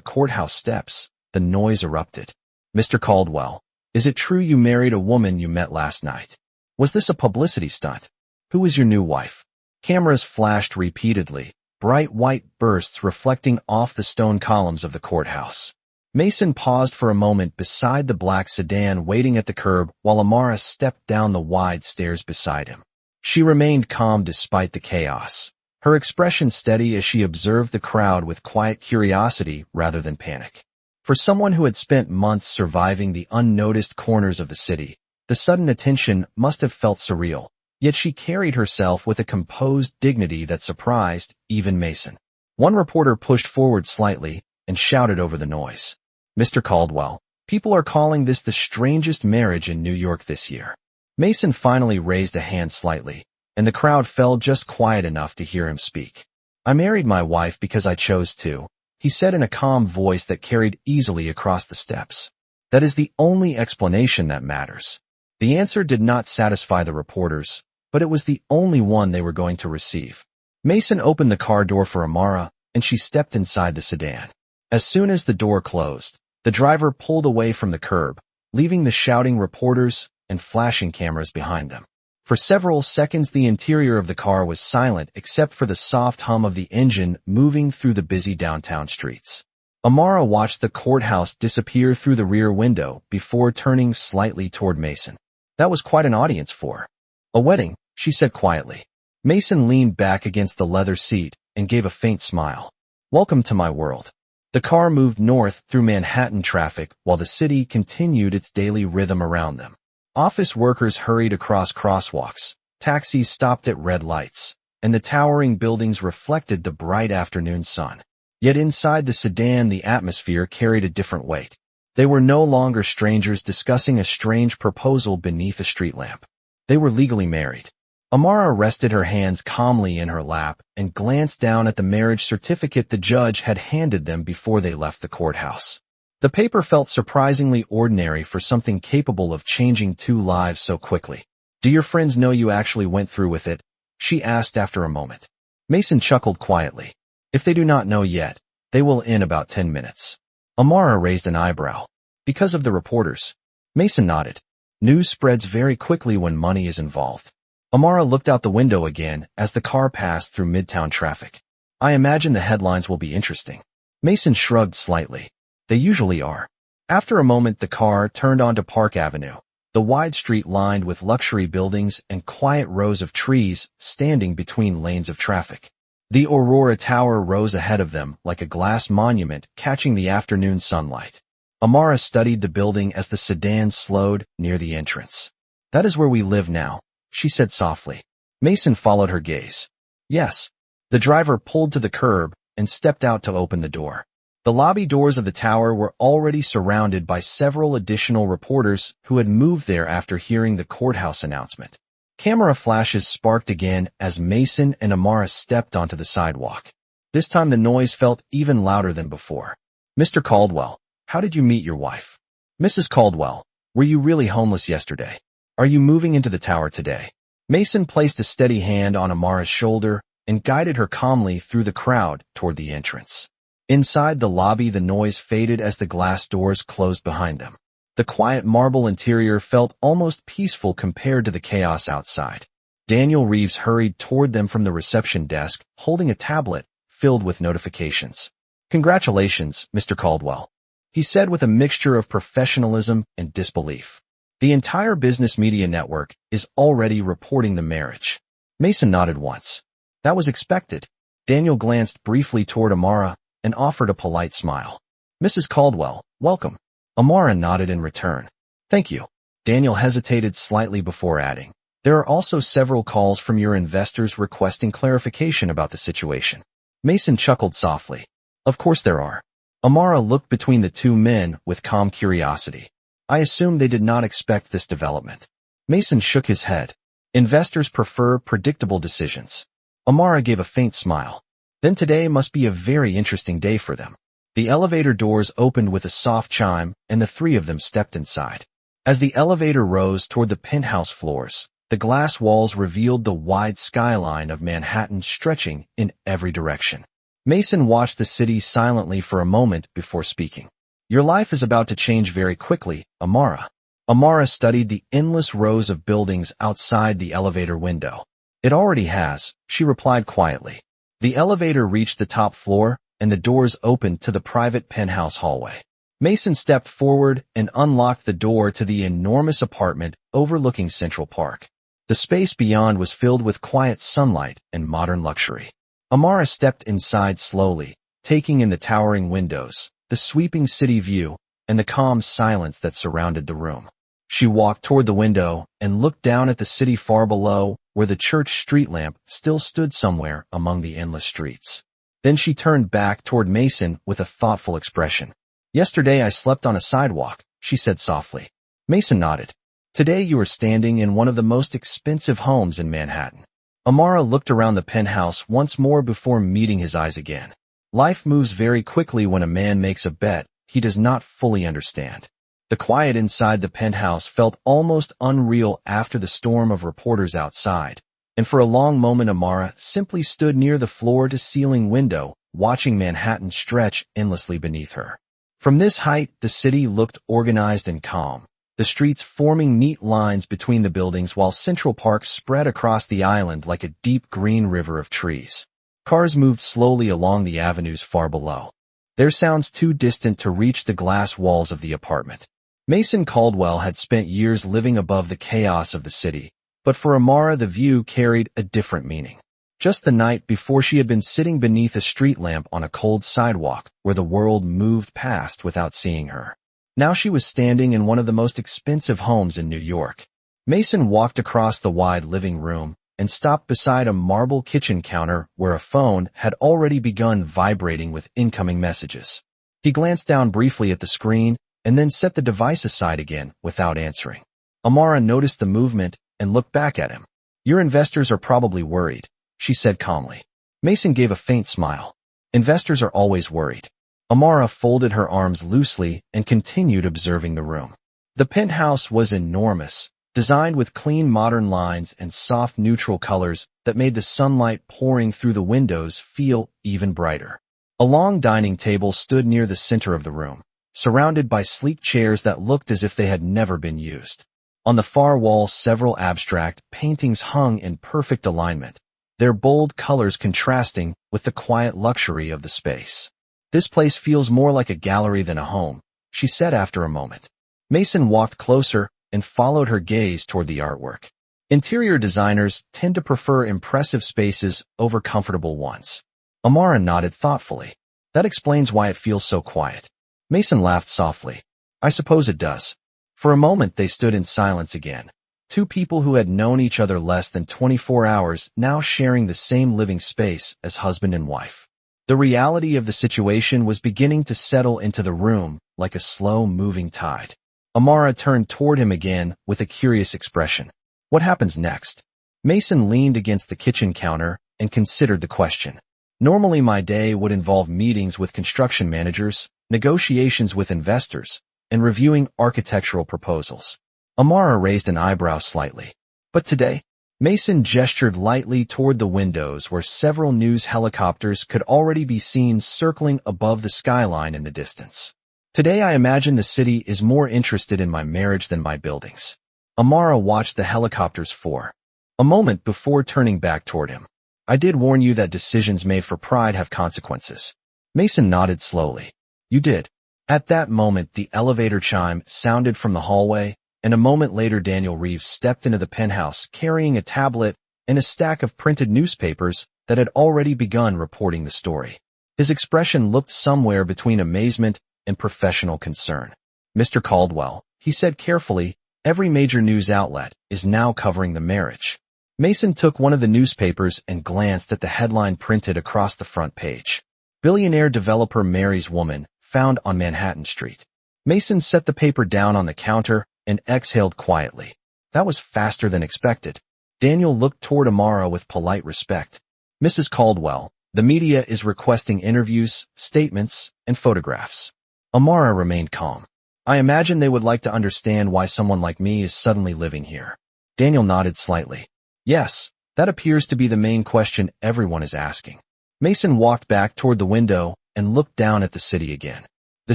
courthouse steps, the noise erupted. Mr. Caldwell, is it true you married a woman you met last night? Was this a publicity stunt? Who is your new wife? Cameras flashed repeatedly, bright white bursts reflecting off the stone columns of the courthouse. Mason paused for a moment beside the black sedan waiting at the curb while Amara stepped down the wide stairs beside him. She remained calm despite the chaos, her expression steady as she observed the crowd with quiet curiosity rather than panic. For someone who had spent months surviving the unnoticed corners of the city, the sudden attention must have felt surreal, yet she carried herself with a composed dignity that surprised even Mason. One reporter pushed forward slightly and shouted over the noise. Mr. Caldwell, people are calling this the strangest marriage in New York this year. Mason finally raised a hand slightly, and the crowd fell just quiet enough to hear him speak. I married my wife because I chose to, he said in a calm voice that carried easily across the steps. That is the only explanation that matters. The answer did not satisfy the reporters, but it was the only one they were going to receive. Mason opened the car door for Amara, and she stepped inside the sedan. As soon as the door closed, The driver pulled away from the curb, leaving the shouting reporters and flashing cameras behind them. For several seconds the interior of the car was silent except for the soft hum of the engine moving through the busy downtown streets. Amara watched the courthouse disappear through the rear window before turning slightly toward Mason. That was quite an audience for a wedding, she said quietly. Mason leaned back against the leather seat and gave a faint smile. Welcome to my world. The car moved north through Manhattan traffic while the city continued its daily rhythm around them. Office workers hurried across crosswalks, taxis stopped at red lights, and the towering buildings reflected the bright afternoon sun. Yet inside the sedan the atmosphere carried a different weight. They were no longer strangers discussing a strange proposal beneath a street lamp. They were legally married. Amara rested her hands calmly in her lap and glanced down at the marriage certificate the judge had handed them before they left the courthouse. The paper felt surprisingly ordinary for something capable of changing two lives so quickly. Do your friends know you actually went through with it? She asked after a moment. Mason chuckled quietly. If they do not know yet, they will in about 10 minutes. Amara raised an eyebrow. Because of the reporters. Mason nodded. News spreads very quickly when money is involved. Amara looked out the window again as the car passed through midtown traffic. I imagine the headlines will be interesting. Mason shrugged slightly. They usually are. After a moment the car turned onto Park Avenue, the wide street lined with luxury buildings and quiet rows of trees standing between lanes of traffic. The Aurora Tower rose ahead of them like a glass monument catching the afternoon sunlight. Amara studied the building as the sedan slowed near the entrance. That is where we live now, she said softly. Mason followed her gaze. Yes. The driver pulled to the curb and stepped out to open the door. The lobby doors of the tower were already surrounded by several additional reporters who had moved there after hearing the courthouse announcement. Camera flashes sparked again as Mason and Amara stepped onto the sidewalk. This time the noise felt even louder than before. Mr. Caldwell, how did you meet your wife? Mrs. Caldwell, were you really homeless yesterday? Are you moving into the tower today? Mason placed a steady hand on Amara's shoulder and guided her calmly through the crowd toward the entrance. Inside the lobby the noise faded as the glass doors closed behind them. The quiet marble interior felt almost peaceful compared to the chaos outside. Daniel Reeves hurried toward them from the reception desk, holding a tablet filled with notifications. Congratulations, Mr. Caldwell, he said with a mixture of professionalism and disbelief. The entire business media network is already reporting the marriage. Mason nodded once. That was expected. Daniel glanced briefly toward Amara and offered a polite smile. Mrs. Caldwell, welcome. Amara nodded in return. Thank you. Daniel hesitated slightly before adding. There are also several calls from your investors requesting clarification about the situation. Mason chuckled softly. Of course there are. Amara looked between the two men with calm curiosity. I assume they did not expect this development. Mason shook his head. Investors prefer predictable decisions. Amara gave a faint smile. Then today must be a very interesting day for them. The elevator doors opened with a soft chime, and the three of them stepped inside. As the elevator rose toward the penthouse floors, the glass walls revealed the wide skyline of Manhattan stretching in every direction. Mason watched the city silently for a moment before speaking. Your life is about to change very quickly, Amara. Amara studied the endless rows of buildings outside the elevator window. It already has, she replied quietly. The elevator reached the top floor, and the doors opened to the private penthouse hallway. Mason stepped forward and unlocked the door to the enormous apartment overlooking Central Park. The space beyond was filled with quiet sunlight and modern luxury. Amara stepped inside slowly, taking in the towering windows, the sweeping city view, and the calm silence that surrounded the room. She walked toward the window and looked down at the city far below, where the church street lamp still stood somewhere among the endless streets. Then she turned back toward Mason with a thoughtful expression. Yesterday I slept on a sidewalk, she said softly. Mason nodded. Today you are standing in one of the most expensive homes in Manhattan. Amara looked around the penthouse once more before meeting his eyes again. Life moves very quickly when a man makes a bet he does not fully understand. The quiet inside the penthouse felt almost unreal after the storm of reporters outside, and for a long moment Amara simply stood near the floor-to-ceiling window, watching Manhattan stretch endlessly beneath her. From this height, the city looked organized and calm, the streets forming neat lines between the buildings while Central Park spread across the island like a deep green river of trees. Cars moved slowly along the avenues far below, their sounds too distant to reach the glass walls of the apartment. Mason Caldwell had spent years living above the chaos of the city, but for Amara the view carried a different meaning. Just the night before she had been sitting beneath a street lamp on a cold sidewalk where the world moved past without seeing her. Now she was standing in one of the most expensive homes in New York. Mason walked across the wide living room and stopped beside a marble kitchen counter where a phone had already begun vibrating with incoming messages. He glanced down briefly at the screen and then set the device aside again without answering. Amara noticed the movement and looked back at him. "Your investors are probably worried," she said calmly. Mason gave a faint smile. "Investors are always worried." Amara folded her arms loosely and continued observing the room. The penthouse was enormous, designed with clean modern lines and soft neutral colors that made the sunlight pouring through the windows feel even brighter. A long dining table stood near the center of the room, surrounded by sleek chairs that looked as if they had never been used. On the far wall, several abstract paintings hung in perfect alignment, their bold colors contrasting with the quiet luxury of the space. "This place feels more like a gallery than a home," she said after a moment. Mason walked closer and followed her gaze toward the artwork. Interior designers tend to prefer impressive spaces over comfortable ones. Amara nodded thoughtfully. "That explains why it feels so quiet." Mason laughed softly. "I suppose it does." For a moment they stood in silence again. Two people who had known each other less than 24 hours now sharing the same living space as husband and wife. The reality of the situation was beginning to settle into the room like a slow-moving tide. Amara turned toward him again with a curious expression. "What happens next?" Mason leaned against the kitchen counter and considered the question. "Normally my day would involve meetings with construction managers, negotiations with investors, and reviewing architectural proposals." Amara raised an eyebrow slightly. "But today?" Mason gestured lightly toward the windows where several news helicopters could already be seen circling above the skyline in the distance. "Today I imagine the city is more interested in my marriage than my buildings." Amara watched the helicopters for a moment before turning back toward him. "I did warn you that decisions made for pride have consequences." Mason nodded slowly. "You did." At that moment, the elevator chime sounded from the hallway, and a moment later Daniel Reeves stepped into the penthouse carrying a tablet and a stack of printed newspapers that had already begun reporting the story. His expression looked somewhere between amazement and professional concern. "Mr. Caldwell," he said carefully, "every major news outlet is now covering the marriage." Mason took one of the newspapers and glanced at the headline printed across the front page. "Billionaire developer marries woman found on Manhattan Street." Mason set the paper down on the counter and exhaled quietly. That was faster than expected. Daniel looked toward Amara with polite respect. "Mrs. Caldwell, the media is requesting interviews, statements, and photographs." Amara remained calm. "I imagine they would like to understand why someone like me is suddenly living here." Daniel nodded slightly. "Yes, that appears to be the main question everyone is asking." Mason walked back toward the window and looked down at the city again. The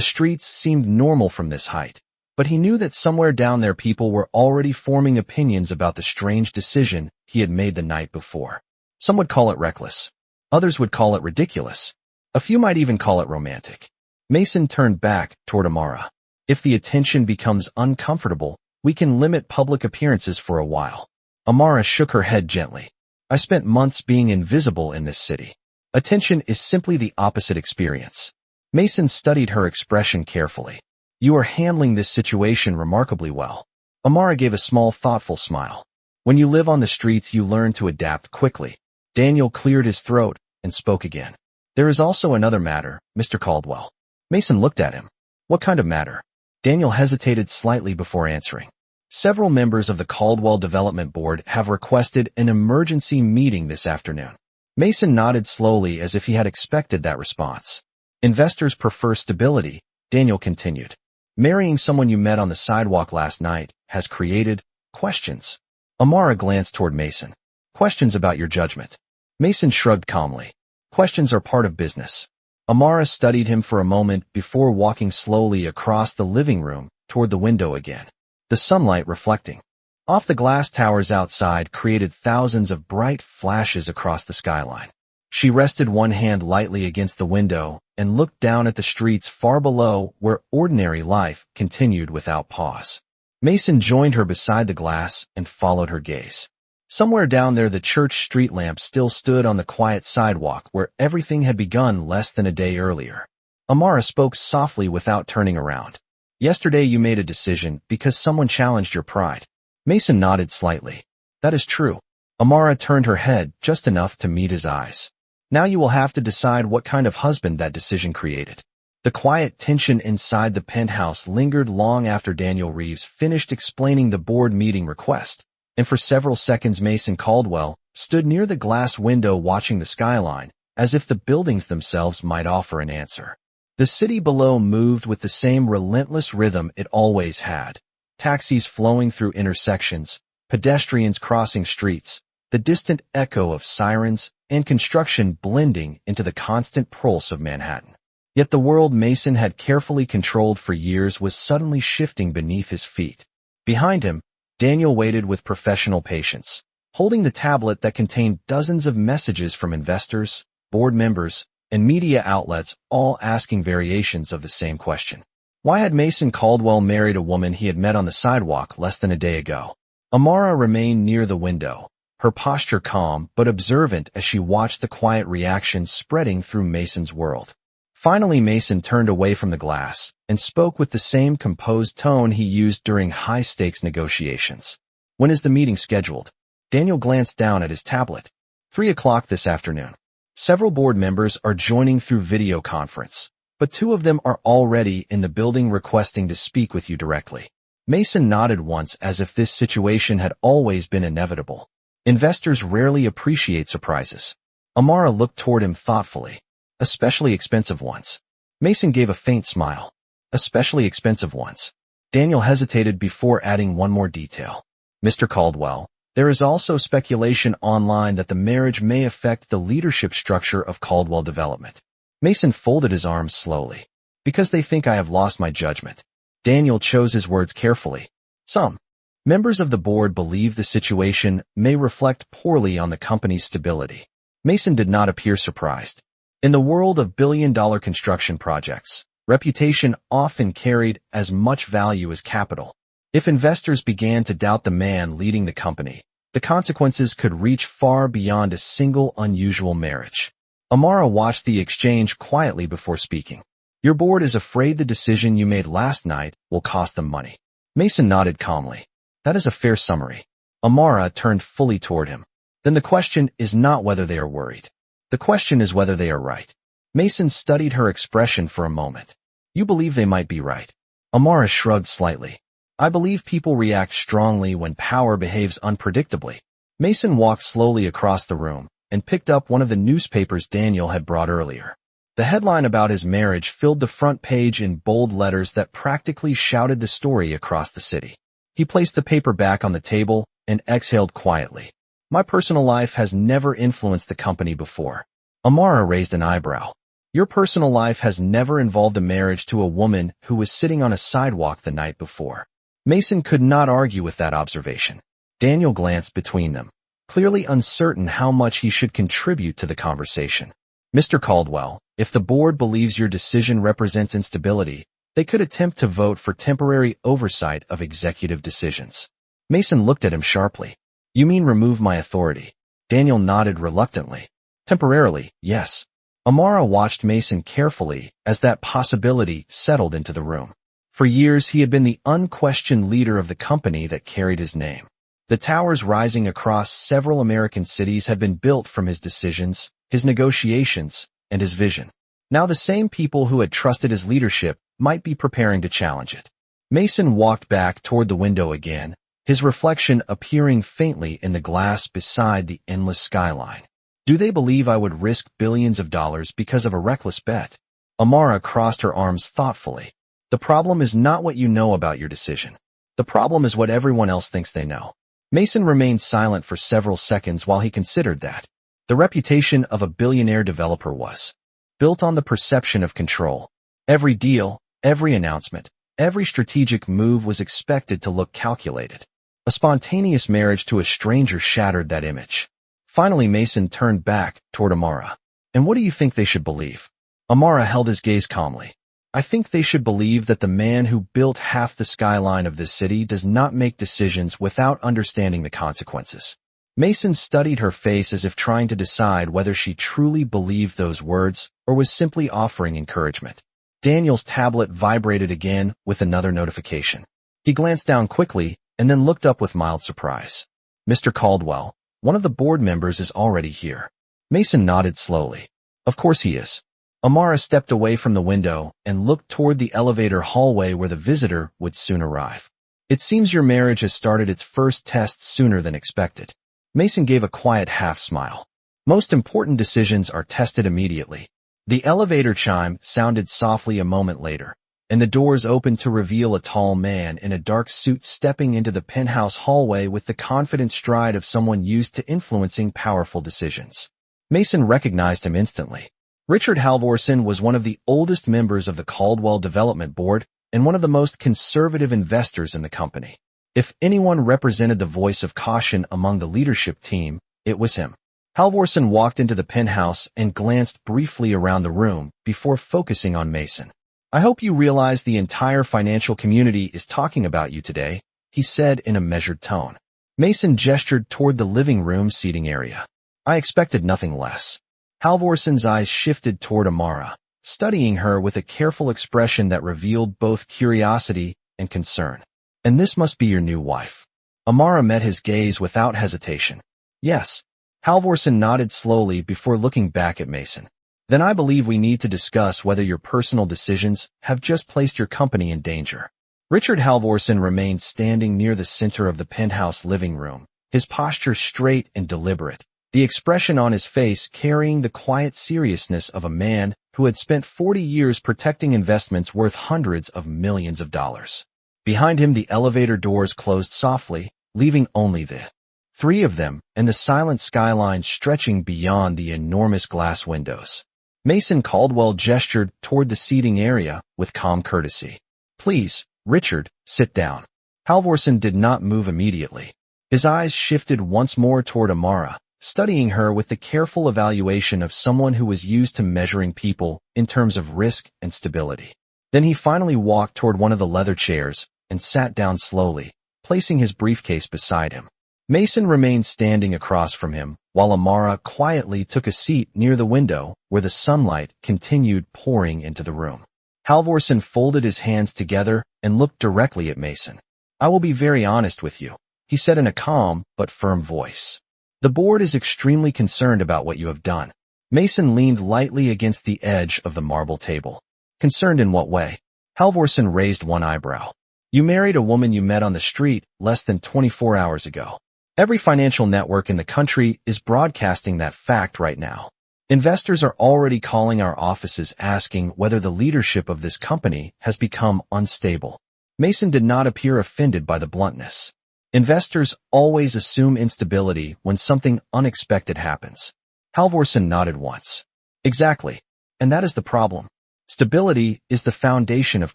streets seemed normal from this height, but he knew that somewhere down there people were already forming opinions about the strange decision he had made the night before. Some would call it reckless. Others would call it ridiculous. A few might even call it romantic. Mason turned back toward Amara. "If the attention becomes uncomfortable, we can limit public appearances for a while." Amara shook her head gently. "I spent months being invisible in this city. Attention is simply the opposite experience." Mason studied her expression carefully. "You are handling this situation remarkably well." Amara gave a small, thoughtful smile. "When you live on the streets, you learn to adapt quickly." Daniel cleared his throat and spoke again. "There is also another matter, Mr. Caldwell." Mason looked at him. "What kind of matter?" Daniel hesitated slightly before answering. "Several members of the Caldwell Development Board have requested an emergency meeting this afternoon." Mason nodded slowly as if he had expected that response. "Investors prefer stability," Daniel continued. "Marrying someone you met on the sidewalk last night has created questions." Amara glanced toward Mason. "Questions about your judgment." Mason shrugged calmly. "Questions are part of business." Amara studied him for a moment before walking slowly across the living room toward the window again. The sunlight reflecting off the glass towers outside created thousands of bright flashes across the skyline. She rested one hand lightly against the window and looked down at the streets far below where ordinary life continued without pause. Mason joined her beside the glass and followed her gaze. Somewhere down there the church street lamp still stood on the quiet sidewalk where everything had begun less than a day earlier. Amara spoke softly without turning around. Yesterday you made a decision because someone challenged your pride. Mason nodded slightly. That is true. Amara turned her head just enough to meet his eyes. Now you will have to decide what kind of husband that decision created. The quiet tension inside the penthouse lingered long after Daniel Reeves finished explaining the board meeting request, and for several seconds Mason Caldwell stood near the glass window watching the skyline, as if the buildings themselves might offer an answer. The city below moved with the same relentless rhythm it always had. Taxis flowing through intersections, pedestrians crossing streets, the distant echo of sirens, and construction blending into the constant pulse of Manhattan. Yet the world Mason had carefully controlled for years was suddenly shifting beneath his feet. Behind him, Daniel waited with professional patience, holding the tablet that contained dozens of messages from investors, board members, and media outlets, all asking variations of the same question. Why had Mason Caldwell married a woman he had met on the sidewalk less than a day ago? Amara remained near the window, her posture calm but observant as she watched the quiet reactions spreading through Mason's world. Finally, Mason turned away from the glass and spoke with the same composed tone he used during high-stakes negotiations. When is the meeting scheduled? Daniel glanced down at his tablet. 3 o'clock this afternoon. Several board members are joining through video conference, but 2 of them are already in the building requesting to speak with you directly. Mason nodded once as if this situation had always been inevitable. Investors rarely appreciate surprises. Amara looked toward him thoughtfully. Especially expensive ones. Mason gave a faint smile. Especially expensive ones. Daniel hesitated before adding one more detail. Mr. Caldwell, there is also speculation online that the marriage may affect the leadership structure of Caldwell Development. Mason folded his arms slowly. Because they think I have lost my judgment. Daniel chose his words carefully. Some members of the board believe the situation may reflect poorly on the company's stability. Mason did not appear surprised. In the world of billion-dollar construction projects, reputation often carried as much value as capital. If investors began to doubt the man leading the company, the consequences could reach far beyond a single unusual marriage. Amara watched the exchange quietly before speaking. Your board is afraid the decision you made last night will cost them money. Mason nodded calmly. That is a fair summary. Amara turned fully toward him. Then the question is not whether they are worried. The question is whether they are right. Mason studied her expression for a moment. You believe they might be right. Amara shrugged slightly. I believe people react strongly when power behaves unpredictably. Mason walked slowly across the room and picked up one of the newspapers Daniel had brought earlier. The headline about his marriage filled the front page in bold letters that practically shouted the story across the city. He placed the paper back on the table and exhaled quietly. My personal life has never influenced the company before. Amara raised an eyebrow. Your personal life has never involved a marriage to a woman who was sitting on a sidewalk the night before. Mason could not argue with that observation. Daniel glanced between them, clearly uncertain how much he should contribute to the conversation. Mr. Caldwell, if the board believes your decision represents instability, they could attempt to vote for temporary oversight of executive decisions. Mason looked at him sharply. You mean remove my authority? Daniel nodded reluctantly. Temporarily, yes. Amara watched Mason carefully as that possibility settled into the room. For years he had been the unquestioned leader of the company that carried his name. The towers rising across several American cities had been built from his decisions, his negotiations, and his vision. Now the same people who had trusted his leadership might be preparing to challenge it. Mason walked back toward the window again, his reflection appearing faintly in the glass beside the endless skyline. Do they believe I would risk billions of dollars because of a reckless bet? Amara crossed her arms thoughtfully. The problem is not what you know about your decision. The problem is what everyone else thinks they know. Mason remained silent for several seconds while he considered that. The reputation of a billionaire developer was built on the perception of control. Every deal, every announcement, every strategic move was expected to look calculated. A spontaneous marriage to a stranger shattered that image. Finally, Mason turned back toward Amara. And what do you think they should believe? Amara held his gaze calmly. I think they should believe that the man who built half the skyline of this city does not make decisions without understanding the consequences. Mason studied her face as if trying to decide whether she truly believed those words or was simply offering encouragement. Daniel's tablet vibrated again with another notification. He glanced down quickly and then looked up with mild surprise. Mr. Caldwell, one of the board members, is already here. Mason nodded slowly. Of course he is. Amara stepped away from the window and looked toward the elevator hallway where the visitor would soon arrive. It seems your marriage has started its first test sooner than expected. Mason gave a quiet half-smile. Most important decisions are tested immediately. The elevator chime sounded softly a moment later, and the doors opened to reveal a tall man in a dark suit stepping into the penthouse hallway with the confident stride of someone used to influencing powerful decisions. Mason recognized him instantly. Richard Halvorson was one of the oldest members of the Caldwell Development Board and one of the most conservative investors in the company. If anyone represented the voice of caution among the leadership team, it was him. Halvorson walked into the penthouse and glanced briefly around the room before focusing on Mason. I hope you realize the entire financial community is talking about you today, he said in a measured tone. Mason gestured toward the living room seating area. I expected nothing less. Halvorson's eyes shifted toward Amara, studying her with a careful expression that revealed both curiosity and concern. And this must be your new wife. Amara met his gaze without hesitation. Yes. Halvorson nodded slowly before looking back at Mason. Then I believe we need to discuss whether your personal decisions have just placed your company in danger. Richard Halvorson remained standing near the center of the penthouse living room, his posture straight and deliberate, the expression on his face carrying the quiet seriousness of a man who had spent 40 years protecting investments worth hundreds of millions of dollars. Behind him, the elevator doors closed softly, leaving only the three of them and the silent skyline stretching beyond the enormous glass windows. Mason Caldwell gestured toward the seating area with calm courtesy. Please, Richard, sit down. Halvorson did not move immediately. His eyes shifted once more toward Amara, studying her with the careful evaluation of someone who was used to measuring people in terms of risk and stability. Then he finally walked toward one of the leather chairs and sat down slowly, placing his briefcase beside him. Mason remained standing across from him, while Amara quietly took a seat near the window where the sunlight continued pouring into the room. Halvorson folded his hands together and looked directly at Mason. I will be very honest with you, he said in a calm but firm voice. The board is extremely concerned about what you have done. Mason leaned lightly against the edge of the marble table. Concerned in what way? Halvorson raised one eyebrow. You married a woman you met on the street less than 24 hours ago. Every financial network in the country is broadcasting that fact right now. Investors are already calling our offices asking whether the leadership of this company has become unstable. Mason did not appear offended by the bluntness. Investors always assume instability when something unexpected happens. Halvorson nodded once. Exactly. And that is the problem. Stability is the foundation of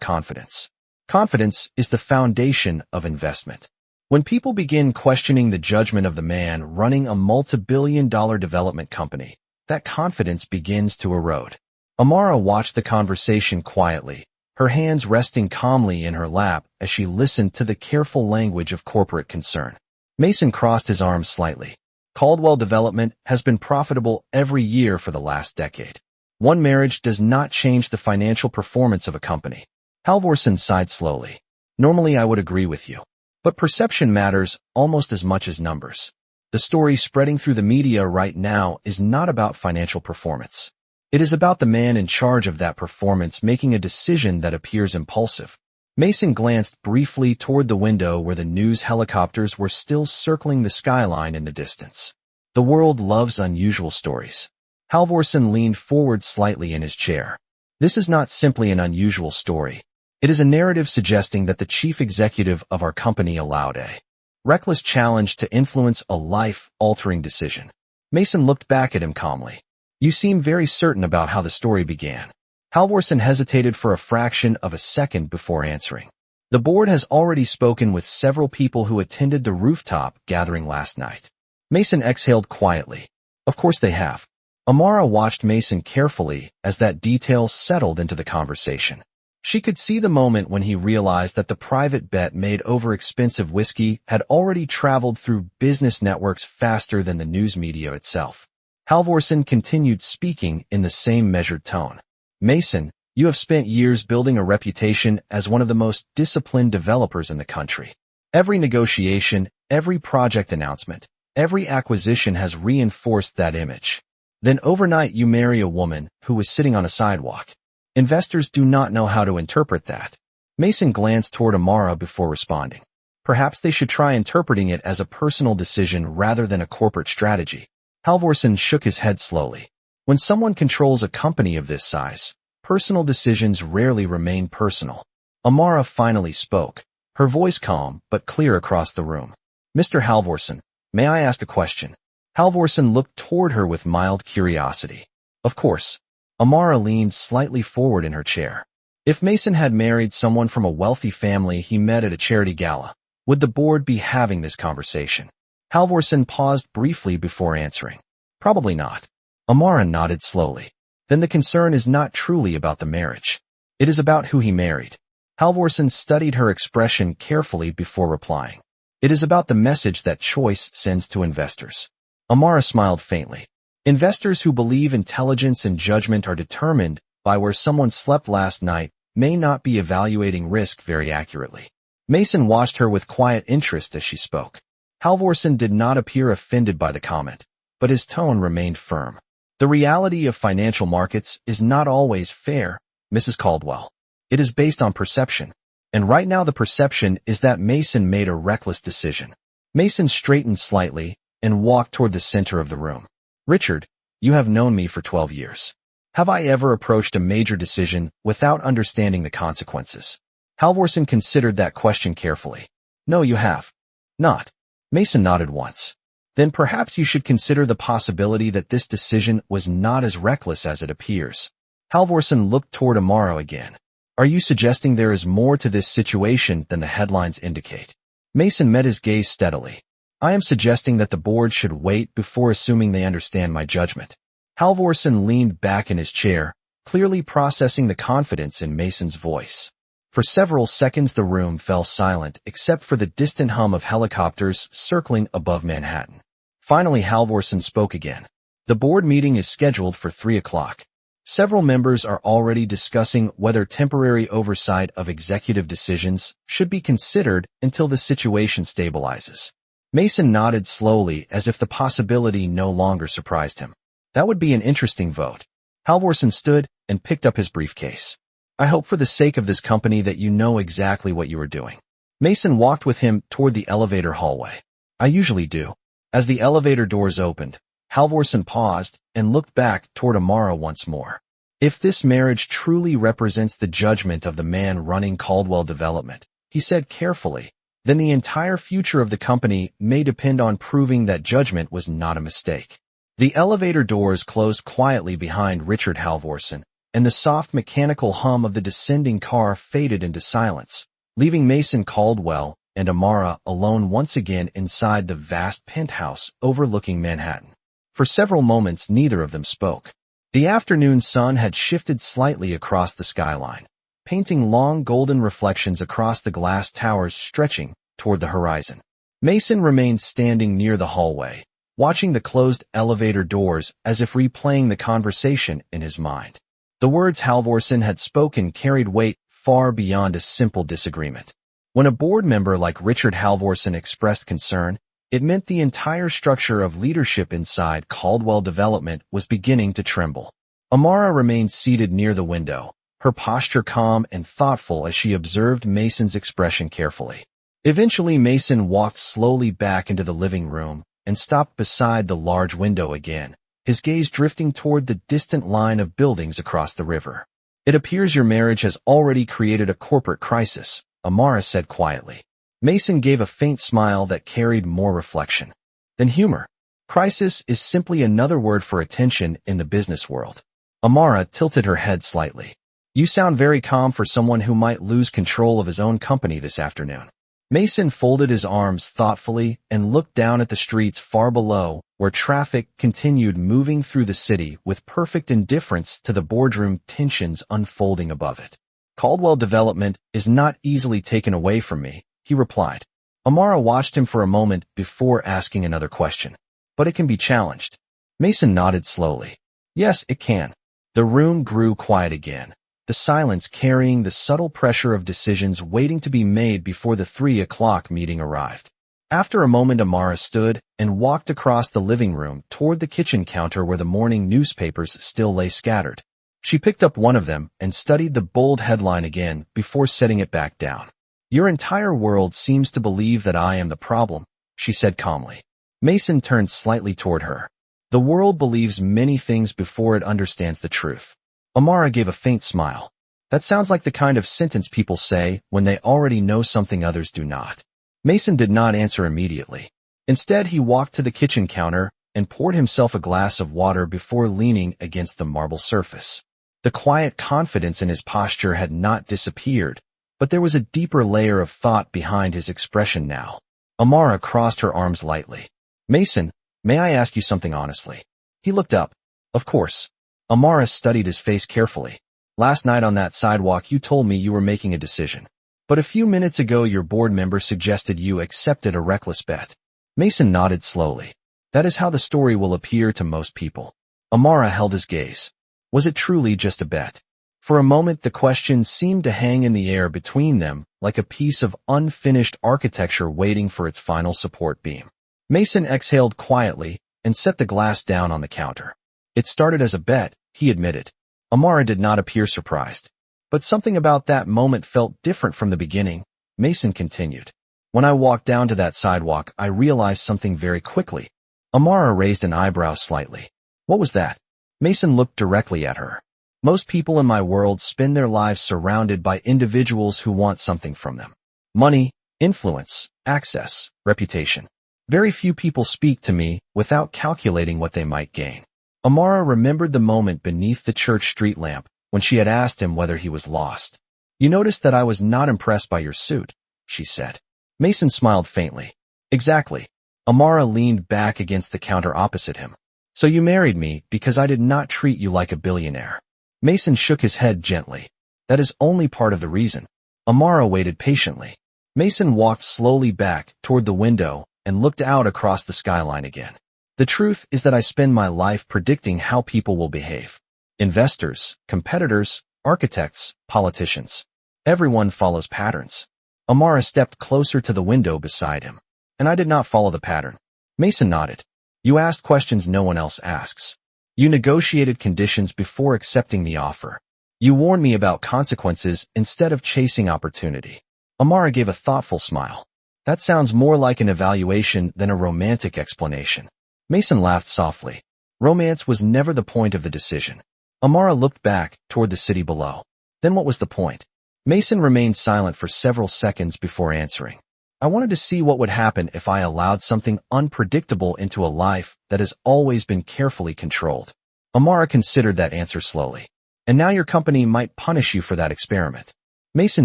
confidence. Confidence is the foundation of investment. When people begin questioning the judgment of the man running a multi-billion-dollar development company, that confidence begins to erode. Amara watched the conversation quietly, her hands resting calmly in her lap as she listened to the careful language of corporate concern. Mason crossed his arms slightly. Caldwell Development has been profitable every year for the last decade. One marriage does not change the financial performance of a company. Halvorson sighed slowly. Normally I would agree with you. But perception matters almost as much as numbers. The story spreading through the media right now is not about financial performance. It is about the man in charge of that performance making a decision that appears impulsive. Mason glanced briefly toward the window where the news helicopters were still circling the skyline in the distance. The world loves unusual stories. Halvorson leaned forward slightly in his chair. This is not simply an unusual story. It is a narrative suggesting that the chief executive of our company allowed a reckless challenge to influence a life-altering decision. Mason looked back at him calmly. You seem very certain about how the story began. Halvorsen hesitated for a fraction of a second before answering. The board has already spoken with several people who attended the rooftop gathering last night. Mason exhaled quietly. Of course they have. Amara watched Mason carefully as that detail settled into the conversation. She could see the moment when he realized that the private bet made over expensive whiskey had already traveled through business networks faster than the news media itself. Halvorsen continued speaking in the same measured tone. Mason, you have spent years building a reputation as one of the most disciplined developers in the country. Every negotiation, every project announcement, every acquisition has reinforced that image. Then overnight you marry a woman who was sitting on a sidewalk. Investors do not know how to interpret that. Mason glanced toward Amara before responding. Perhaps they should try interpreting it as a personal decision rather than a corporate strategy. Halvorsen shook his head slowly. When someone controls a company of this size, personal decisions rarely remain personal. Amara finally spoke, her voice calm but clear across the room. Mr. Halvorsen, may I ask a question? Halvorsen looked toward her with mild curiosity. Of course. Amara leaned slightly forward in her chair. If Mason had married someone from a wealthy family he met at a charity gala, would the board be having this conversation? Halvorsen paused briefly before answering. Probably not. Amara nodded slowly. Then the concern is not truly about the marriage. It is about who he married. Halvorsen studied her expression carefully before replying. It is about the message that choice sends to investors. Amara smiled faintly. Investors who believe intelligence and judgment are determined by where someone slept last night may not be evaluating risk very accurately. Mason watched her with quiet interest as she spoke. Halvorsen did not appear offended by the comment, but his tone remained firm. The reality of financial markets is not always fair, Mrs. Caldwell. It is based on perception. And right now the perception is that Mason made a reckless decision. Mason straightened slightly and walked toward the center of the room. Richard, you have known me for 12 years. Have I ever approached a major decision without understanding the consequences? Halvorsen considered that question carefully. No, you have not. Mason nodded once. Then perhaps you should consider the possibility that this decision was not as reckless as it appears. Halvorsen looked toward Amara again. Are you suggesting there is more to this situation than the headlines indicate? Mason met his gaze steadily. I am suggesting that the board should wait before assuming they understand my judgment. Halvorsen leaned back in his chair, clearly processing the confidence in Mason's voice. For several seconds the room fell silent except for the distant hum of helicopters circling above Manhattan. Finally Halvorsen spoke again. The board meeting is scheduled for 3 o'clock. Several members are already discussing whether temporary oversight of executive decisions should be considered until the situation stabilizes. Mason nodded slowly as if the possibility no longer surprised him. That would be an interesting vote. Halvorsen stood and picked up his briefcase. I hope for the sake of this company that you know exactly what you are doing. Mason walked with him toward the elevator hallway. I usually do. As the elevator doors opened, Halvorsen paused and looked back toward Amara once more. If this marriage truly represents the judgment of the man running Caldwell Development, he said carefully, then the entire future of the company may depend on proving that judgment was not a mistake. The elevator doors closed quietly behind Richard Halvorsen, and the soft mechanical hum of the descending car faded into silence, leaving Mason Caldwell and Amara alone once again inside the vast penthouse overlooking Manhattan. For several moments neither of them spoke. The afternoon sun had shifted slightly across the skyline, painting long golden reflections across the glass towers stretching toward the horizon. Mason remained standing near the hallway, watching the closed elevator doors as if replaying the conversation in his mind. The words Halvorsen had spoken carried weight far beyond a simple disagreement. When a board member like Richard Halvorsen expressed concern, it meant the entire structure of leadership inside Caldwell Development was beginning to tremble. Amara remained seated near the window, her posture calm and thoughtful as she observed Mason's expression carefully. Eventually Mason walked slowly back into the living room and stopped beside the large window again, his gaze drifting toward the distant line of buildings across the river. It appears your marriage has already created a corporate crisis, Amara said quietly. Mason gave a faint smile that carried more reflection than humor. Crisis is simply another word for attention in the business world. Amara tilted her head slightly. You sound very calm for someone who might lose control of his own company this afternoon. Mason folded his arms thoughtfully and looked down at the streets far below, where traffic continued moving through the city with perfect indifference to the boardroom tensions unfolding above it. Caldwell development is not easily taken away from me, he replied. Amara watched him for a moment before asking another question. But it can be challenged. Mason nodded slowly. Yes, it can. The room grew quiet again, the silence carrying the subtle pressure of decisions waiting to be made before the 3 o'clock meeting arrived. After a moment, Amara stood and walked across the living room toward the kitchen counter where the morning newspapers still lay scattered. She picked up one of them and studied the bold headline again before setting it back down. Your entire world seems to believe that I am the problem, she said calmly. Mason turned slightly toward her. The world believes many things before it understands the truth. Amara gave a faint smile. That sounds like the kind of sentence people say when they already know something others do not. Mason did not answer immediately. Instead, he walked to the kitchen counter and poured himself a glass of water before leaning against the marble surface. The quiet confidence in his posture had not disappeared, but there was a deeper layer of thought behind his expression now. Amara crossed her arms lightly. Mason, may I ask you something honestly? He looked up. Of course. Amara studied his face carefully. Last night on that sidewalk you told me you were making a decision. But a few minutes ago your board member suggested you accepted a reckless bet. Mason nodded slowly. That is how the story will appear to most people. Amara held his gaze. Was it truly just a bet? For a moment the question seemed to hang in the air between them, like a piece of unfinished architecture waiting for its final support beam. Mason exhaled quietly and set the glass down on the counter. It started as a bet, he admitted. Amara did not appear surprised. But something about that moment felt different from the beginning. Mason continued. When I walked down to that sidewalk, I realized something very quickly. Amara raised an eyebrow slightly. What was that? Mason looked directly at her. Most people in my world spend their lives surrounded by individuals who want something from them. Money, influence, access, reputation. Very few people speak to me without calculating what they might gain. Amara remembered the moment beneath the church street lamp when she had asked him whether he was lost. You noticed that I was not impressed by your suit, she said. Mason smiled faintly. Exactly. Amara leaned back against the counter opposite him. So you married me because I did not treat you like a billionaire. Mason shook his head gently. That is only part of the reason. Amara waited patiently. Mason walked slowly back toward the window and looked out across the skyline again. The truth is that I spend my life predicting how people will behave. Investors, competitors, architects, politicians. Everyone follows patterns. Amara stepped closer to the window beside him. And I did not follow the pattern. Mason nodded. You asked questions no one else asks. You negotiated conditions before accepting the offer. You warned me about consequences instead of chasing opportunity. Amara gave a thoughtful smile. That sounds more like an evaluation than a romantic explanation. Mason laughed softly. Romance was never the point of the decision. Amara looked back toward the city below. Then what was the point? Mason remained silent for several seconds before answering. I wanted to see what would happen if I allowed something unpredictable into a life that has always been carefully controlled. Amara considered that answer slowly. And now your company might punish you for that experiment. Mason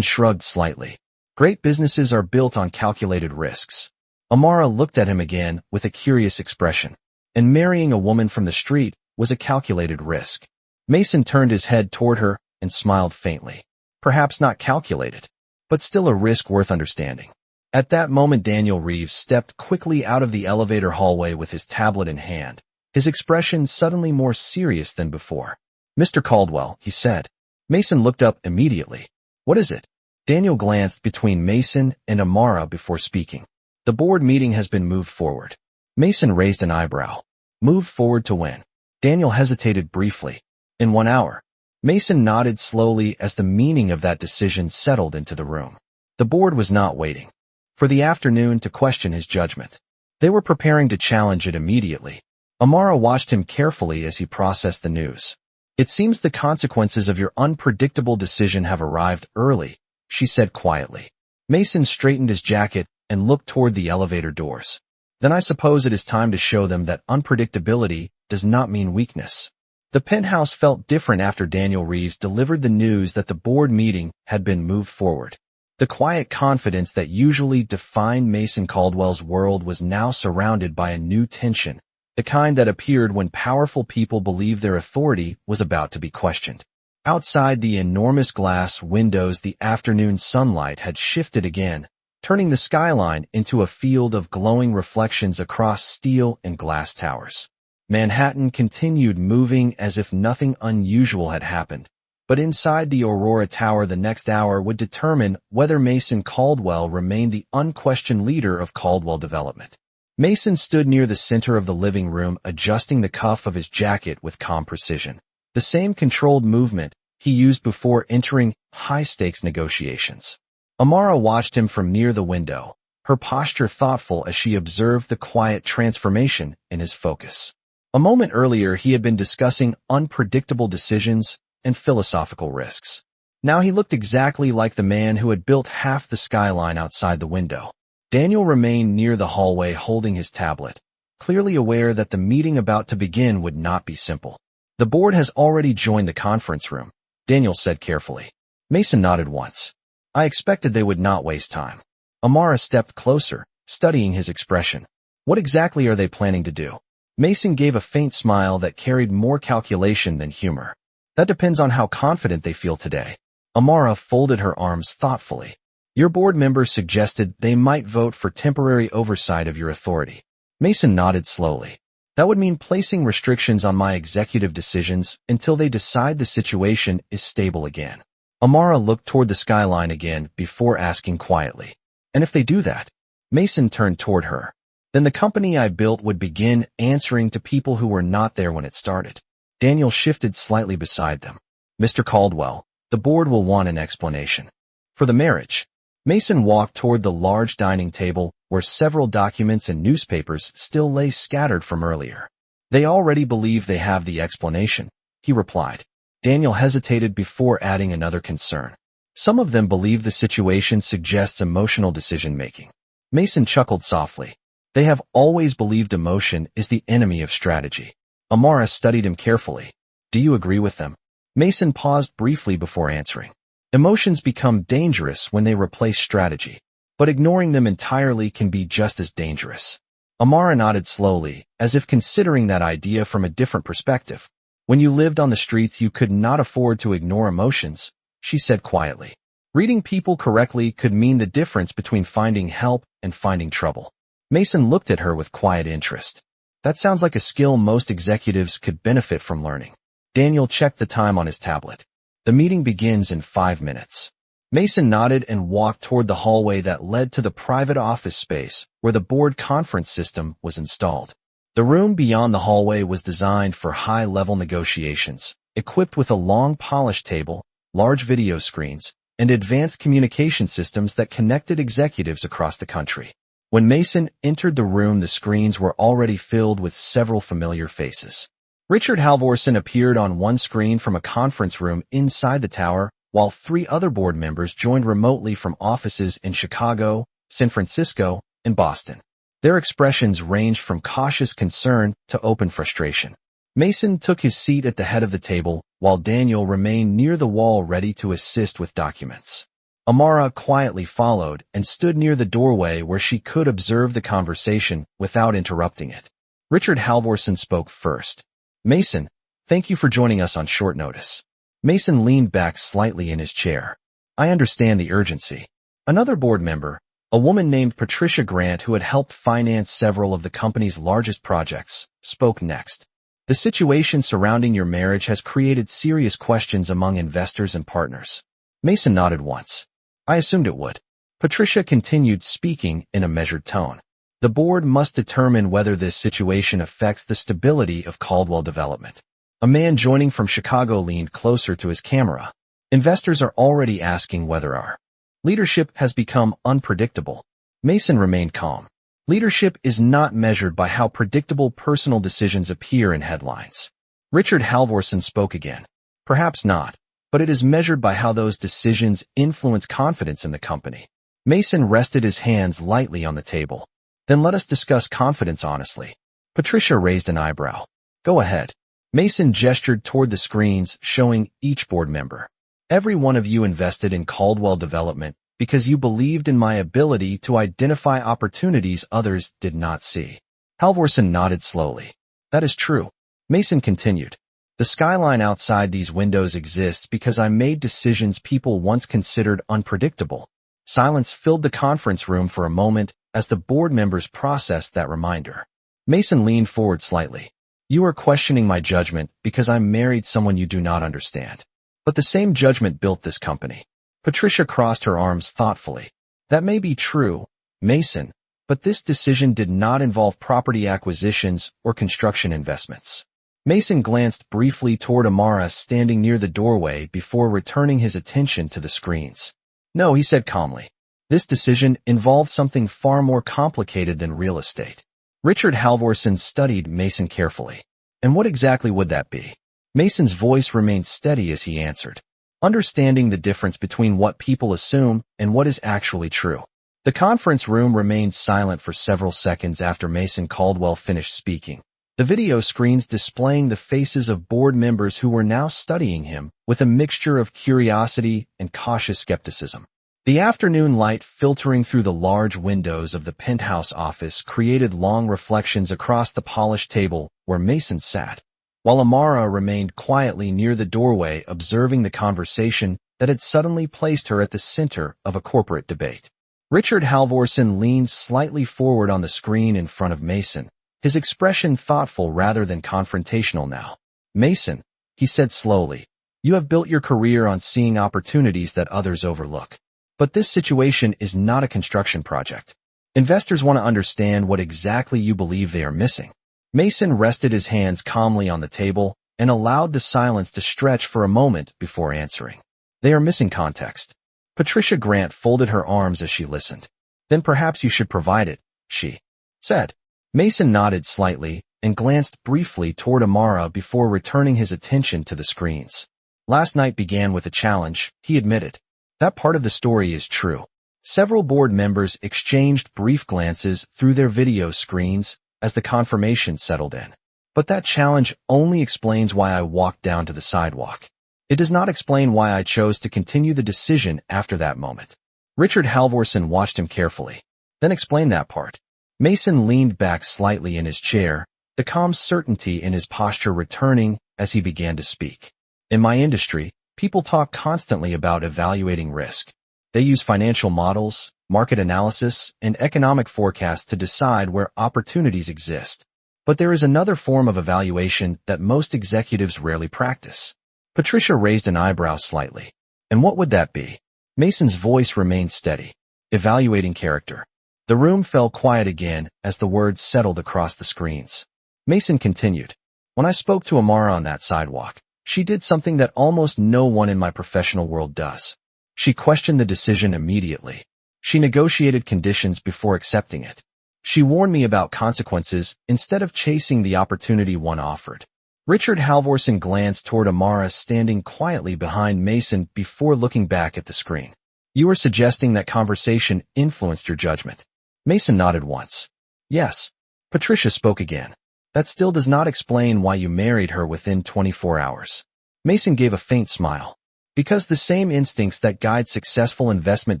shrugged slightly. Great businesses are built on calculated risks. Amara looked at him again with a curious expression. And marrying a woman from the street was a calculated risk. Mason turned his head toward her and smiled faintly. Perhaps not calculated, but still a risk worth understanding. At that moment Daniel Reeves stepped quickly out of the elevator hallway with his tablet in hand, his expression suddenly more serious than before. Mr. Caldwell, he said. Mason looked up immediately. What is it? Daniel glanced between Mason and Amara before speaking. The board meeting has been moved forward. Mason raised an eyebrow. Moved forward to when? Daniel hesitated briefly. In 1 hour. Mason nodded slowly as the meaning of that decision settled into the room. The board was not waiting for the afternoon to question his judgment. They were preparing to challenge it immediately. Amara watched him carefully as he processed the news. It seems the consequences of your unpredictable decision have arrived early, she said quietly. Mason straightened his jacket and looked toward the elevator doors. Then I suppose it is time to show them that unpredictability does not mean weakness. The penthouse felt different after Daniel Reeves delivered the news that the board meeting had been moved forward. The quiet confidence that usually defined Mason Caldwell's world was now surrounded by a new tension, the kind that appeared when powerful people believed their authority was about to be questioned. Outside the enormous glass windows, the afternoon sunlight had shifted again, turning the skyline into a field of glowing reflections across steel and glass towers. Manhattan continued moving as if nothing unusual had happened, but inside the Aurora Tower the next hour would determine whether Mason Caldwell remained the unquestioned leader of Caldwell Development. Mason stood near the center of the living room, adjusting the cuff of his jacket with calm precision, the same controlled movement he used before entering high-stakes negotiations. Amara watched him from near the window, her posture thoughtful as she observed the quiet transformation in his focus. A moment earlier, he had been discussing unpredictable decisions and philosophical risks. Now he looked exactly like the man who had built half the skyline outside the window. Daniel remained near the hallway holding his tablet, clearly aware that the meeting about to begin would not be simple. The board has already joined the conference room, Daniel said carefully. Mason nodded once. I expected they would not waste time. Amara stepped closer, studying his expression. What exactly are they planning to do? Mason gave a faint smile that carried more calculation than humor. That depends on how confident they feel today. Amara folded her arms thoughtfully. Your board members suggested they might vote for temporary oversight of your authority. Mason nodded slowly. That would mean placing restrictions on my executive decisions until they decide the situation is stable again. Amara looked toward the skyline again before asking quietly. And if they do that? Mason turned toward her. Then the company I built would begin answering to people who were not there when it started. Daniel shifted slightly beside them. Mr. Caldwell, the board will want an explanation. For the marriage. Mason walked toward the large dining table where several documents and newspapers still lay scattered from earlier. They already believe they have the explanation, he replied. Daniel hesitated before adding another concern. Some of them believe the situation suggests emotional decision-making. Mason chuckled softly. They have always believed emotion is the enemy of strategy. Amara studied him carefully. Do you agree with them? Mason paused briefly before answering. Emotions become dangerous when they replace strategy, but ignoring them entirely can be just as dangerous. Amara nodded slowly, as if considering that idea from a different perspective. When you lived on the streets, you could not afford to ignore emotions, she said quietly. Reading people correctly could mean the difference between finding help and finding trouble. Mason looked at her with quiet interest. That sounds like a skill most executives could benefit from learning. Daniel checked the time on his tablet. The meeting begins in 5 minutes. Mason nodded and walked toward the hallway that led to the private office space where the board conference system was installed. The room beyond the hallway was designed for high-level negotiations, equipped with a long polished table, large video screens, and advanced communication systems that connected executives across the country. When Mason entered the room, the screens were already filled with several familiar faces. Richard Halvorson appeared on one screen from a conference room inside the tower, while 3 other board members joined remotely from offices in Chicago, San Francisco, and Boston. Their expressions ranged from cautious concern to open frustration. Mason took his seat at the head of the table, while Daniel remained near the wall ready to assist with documents. Amara quietly followed and stood near the doorway where she could observe the conversation without interrupting it. Richard Halvorson spoke first. Mason, thank you for joining us on short notice. Mason leaned back slightly in his chair. I understand the urgency. Another board member, a woman named Patricia Grant who had helped finance several of the company's largest projects, spoke next. The situation surrounding your marriage has created serious questions among investors and partners. Mason nodded once. I assumed it would. Patricia continued speaking in a measured tone. The board must determine whether this situation affects the stability of Caldwell Development. A man joining from Chicago leaned closer to his camera. Investors are already asking whether our leadership has become unpredictable. Mason remained calm. Leadership is not measured by how predictable personal decisions appear in headlines. Richard Halvorson spoke again. Perhaps not, but it is measured by how those decisions influence confidence in the company. Mason rested his hands lightly on the table. Then let us discuss confidence honestly. Patricia raised an eyebrow. Go ahead. Mason gestured toward the screens, showing each board member. Every one of you invested in Caldwell Development because you believed in my ability to identify opportunities others did not see. Halvorsen nodded slowly. That is true. Mason continued. The skyline outside these windows exists because I made decisions people once considered unpredictable. Silence filled the conference room for a moment as the board members processed that reminder. Mason leaned forward slightly. You are questioning my judgment because I married someone you do not understand. But the same judgment built this company. Patricia crossed her arms thoughtfully. That may be true, Mason, but this decision did not involve property acquisitions or construction investments. Mason glanced briefly toward Amara standing near the doorway before returning his attention to the screens. No, he said calmly. This decision involved something far more complicated than real estate. Richard Halvorsen studied Mason carefully. And what exactly would that be? Mason's voice remained steady as he answered. Understanding the difference between what people assume and what is actually true. The conference room remained silent for several seconds after Mason Caldwell finished speaking. The video screens displaying the faces of board members who were now studying him with a mixture of curiosity and cautious skepticism. The afternoon light filtering through the large windows of the penthouse office created long reflections across the polished table where Mason sat, while Amara remained quietly near the doorway observing the conversation that had suddenly placed her at the center of a corporate debate. Richard Halvorsen leaned slightly forward on the screen in front of Mason, his expression thoughtful rather than confrontational now. Mason, he said slowly, you have built your career on seeing opportunities that others overlook. But this situation is not a construction project. Investors want to understand what exactly you believe they are missing. Mason rested his hands calmly on the table and allowed the silence to stretch for a moment before answering. They are missing context. Patricia Grant folded her arms as she listened. Then perhaps you should provide it, she said. Mason nodded slightly and glanced briefly toward Amara before returning his attention to the screens. Last night began with a challenge, he admitted. That part of the story is true. Several board members exchanged brief glances through their video screens as the confirmation settled in. But that challenge only explains why I walked down to the sidewalk. It does not explain why I chose to continue the decision after that moment. Richard Halvorsen watched him carefully. Then explain that part. Mason leaned back slightly in his chair, the calm certainty in his posture returning as he began to speak. In my industry, people talk constantly about evaluating risk. They use financial models, market analysis, and economic forecasts to decide where opportunities exist. But there is another form of evaluation that most executives rarely practice. Patricia raised an eyebrow slightly. And what would that be? Mason's voice remained steady. Evaluating character. The room fell quiet again as the words settled across the screens. Mason continued. When I spoke to Amara on that sidewalk, she did something that almost no one in my professional world does. She questioned the decision immediately. She negotiated conditions before accepting it. She warned me about consequences instead of chasing the opportunity one offered. Richard Halvorsen glanced toward Amara standing quietly behind Mason before looking back at the screen. You are suggesting that conversation influenced your judgment. Mason nodded once. Yes. Patricia spoke again. That still does not explain why you married her within 24 hours. Mason gave a faint smile. Because the same instincts that guide successful investment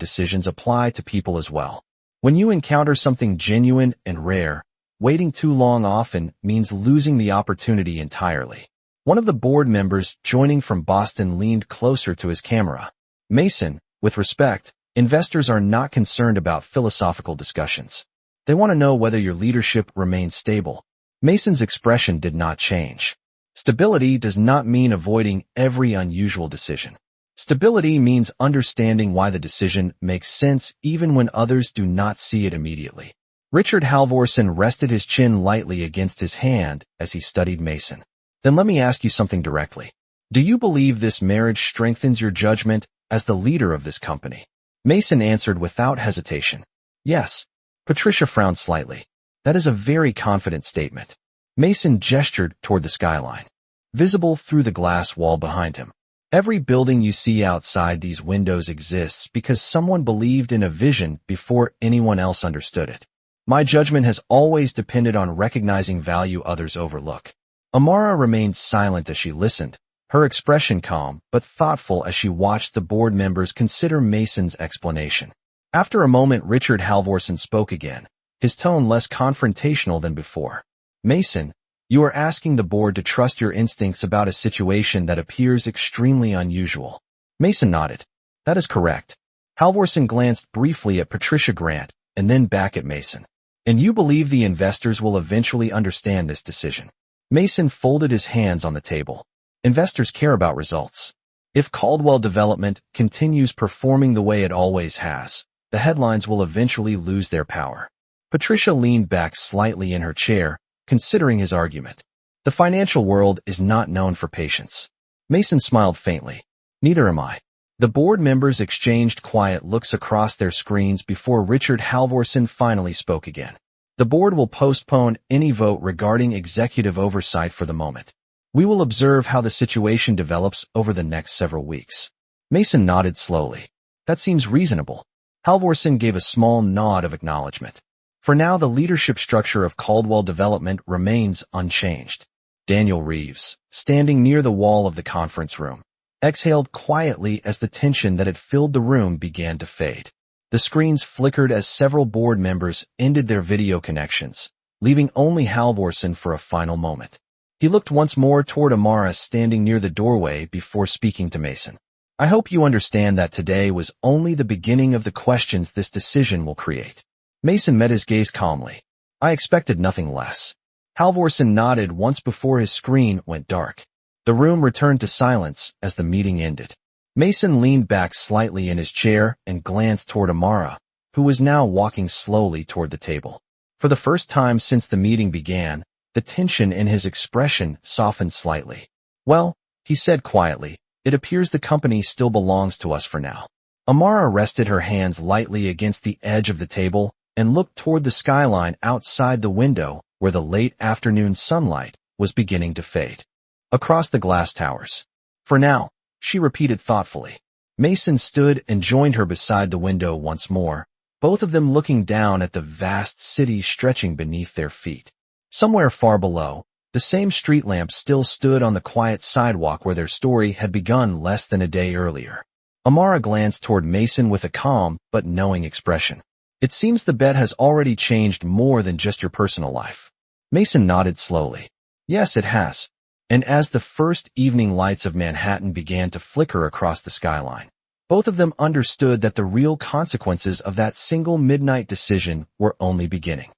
decisions apply to people as well. When you encounter something genuine and rare, waiting too long often means losing the opportunity entirely. One of the board members joining from Boston leaned closer to his camera. Mason, with respect, investors are not concerned about philosophical discussions. They want to know whether your leadership remains stable. Mason's expression did not change. Stability does not mean avoiding every unusual decision. Stability means understanding why the decision makes sense even when others do not see it immediately. Richard Halvorsen rested his chin lightly against his hand as he studied Mason. Then let me ask you something directly. Do you believe this marriage strengthens your judgment as the leader of this company? Mason answered without hesitation. Yes. Patricia frowned slightly. That is a very confident statement. Mason gestured toward the skyline, visible through the glass wall behind him. Every building you see outside these windows exists because someone believed in a vision before anyone else understood it. My judgment has always depended on recognizing value others overlook. Amara remained silent as she listened, her expression calm but thoughtful as she watched the board members consider Mason's explanation. After a moment, Richard Halvorson spoke again, his tone less confrontational than before. Mason, you are asking the board to trust your instincts about a situation that appears extremely unusual. Mason nodded. That is correct. Halvorson glanced briefly at Patricia Grant and then back at Mason. And you believe the investors will eventually understand this decision? Mason folded his hands on the table. Investors care about results. If Caldwell Development continues performing the way it always has, the headlines will eventually lose their power. Patricia leaned back slightly in her chair, considering his argument. The financial world is not known for patience. Mason smiled faintly. Neither am I. The board members exchanged quiet looks across their screens before Richard Halvorson finally spoke again. The board will postpone any vote regarding executive oversight for the moment. We will observe how the situation develops over the next several weeks. Mason nodded slowly. That seems reasonable. Halvorson gave a small nod of acknowledgement. For now, the leadership structure of Caldwell Development remains unchanged. Daniel Reeves, standing near the wall of the conference room, exhaled quietly as the tension that had filled the room began to fade. The screens flickered as several board members ended their video connections, leaving only Halvorson for a final moment. He looked once more toward Amara standing near the doorway before speaking to Mason. I hope you understand that today was only the beginning of the questions this decision will create. Mason met his gaze calmly. I expected nothing less. Halvorson nodded once before his screen went dark. The room returned to silence as the meeting ended. Mason leaned back slightly in his chair and glanced toward Amara, who was now walking slowly toward the table. For the first time since the meeting began, the tension in his expression softened slightly. Well, he said quietly, it appears the company still belongs to us for now. Amara rested her hands lightly against the edge of the table and looked toward the skyline outside the window where the late afternoon sunlight was beginning to fade. Across the glass towers. For now, she repeated thoughtfully. Mason stood and joined her beside the window once more, both of them looking down at the vast city stretching beneath their feet. Somewhere far below, the same street lamp still stood on the quiet sidewalk where their story had begun less than a day earlier. Amara glanced toward Mason with a calm but knowing expression. It seems the bet has already changed more than just your personal life. Mason nodded slowly. Yes, it has. And as the first evening lights of Manhattan began to flicker across the skyline, both of them understood that the real consequences of that single midnight decision were only beginning.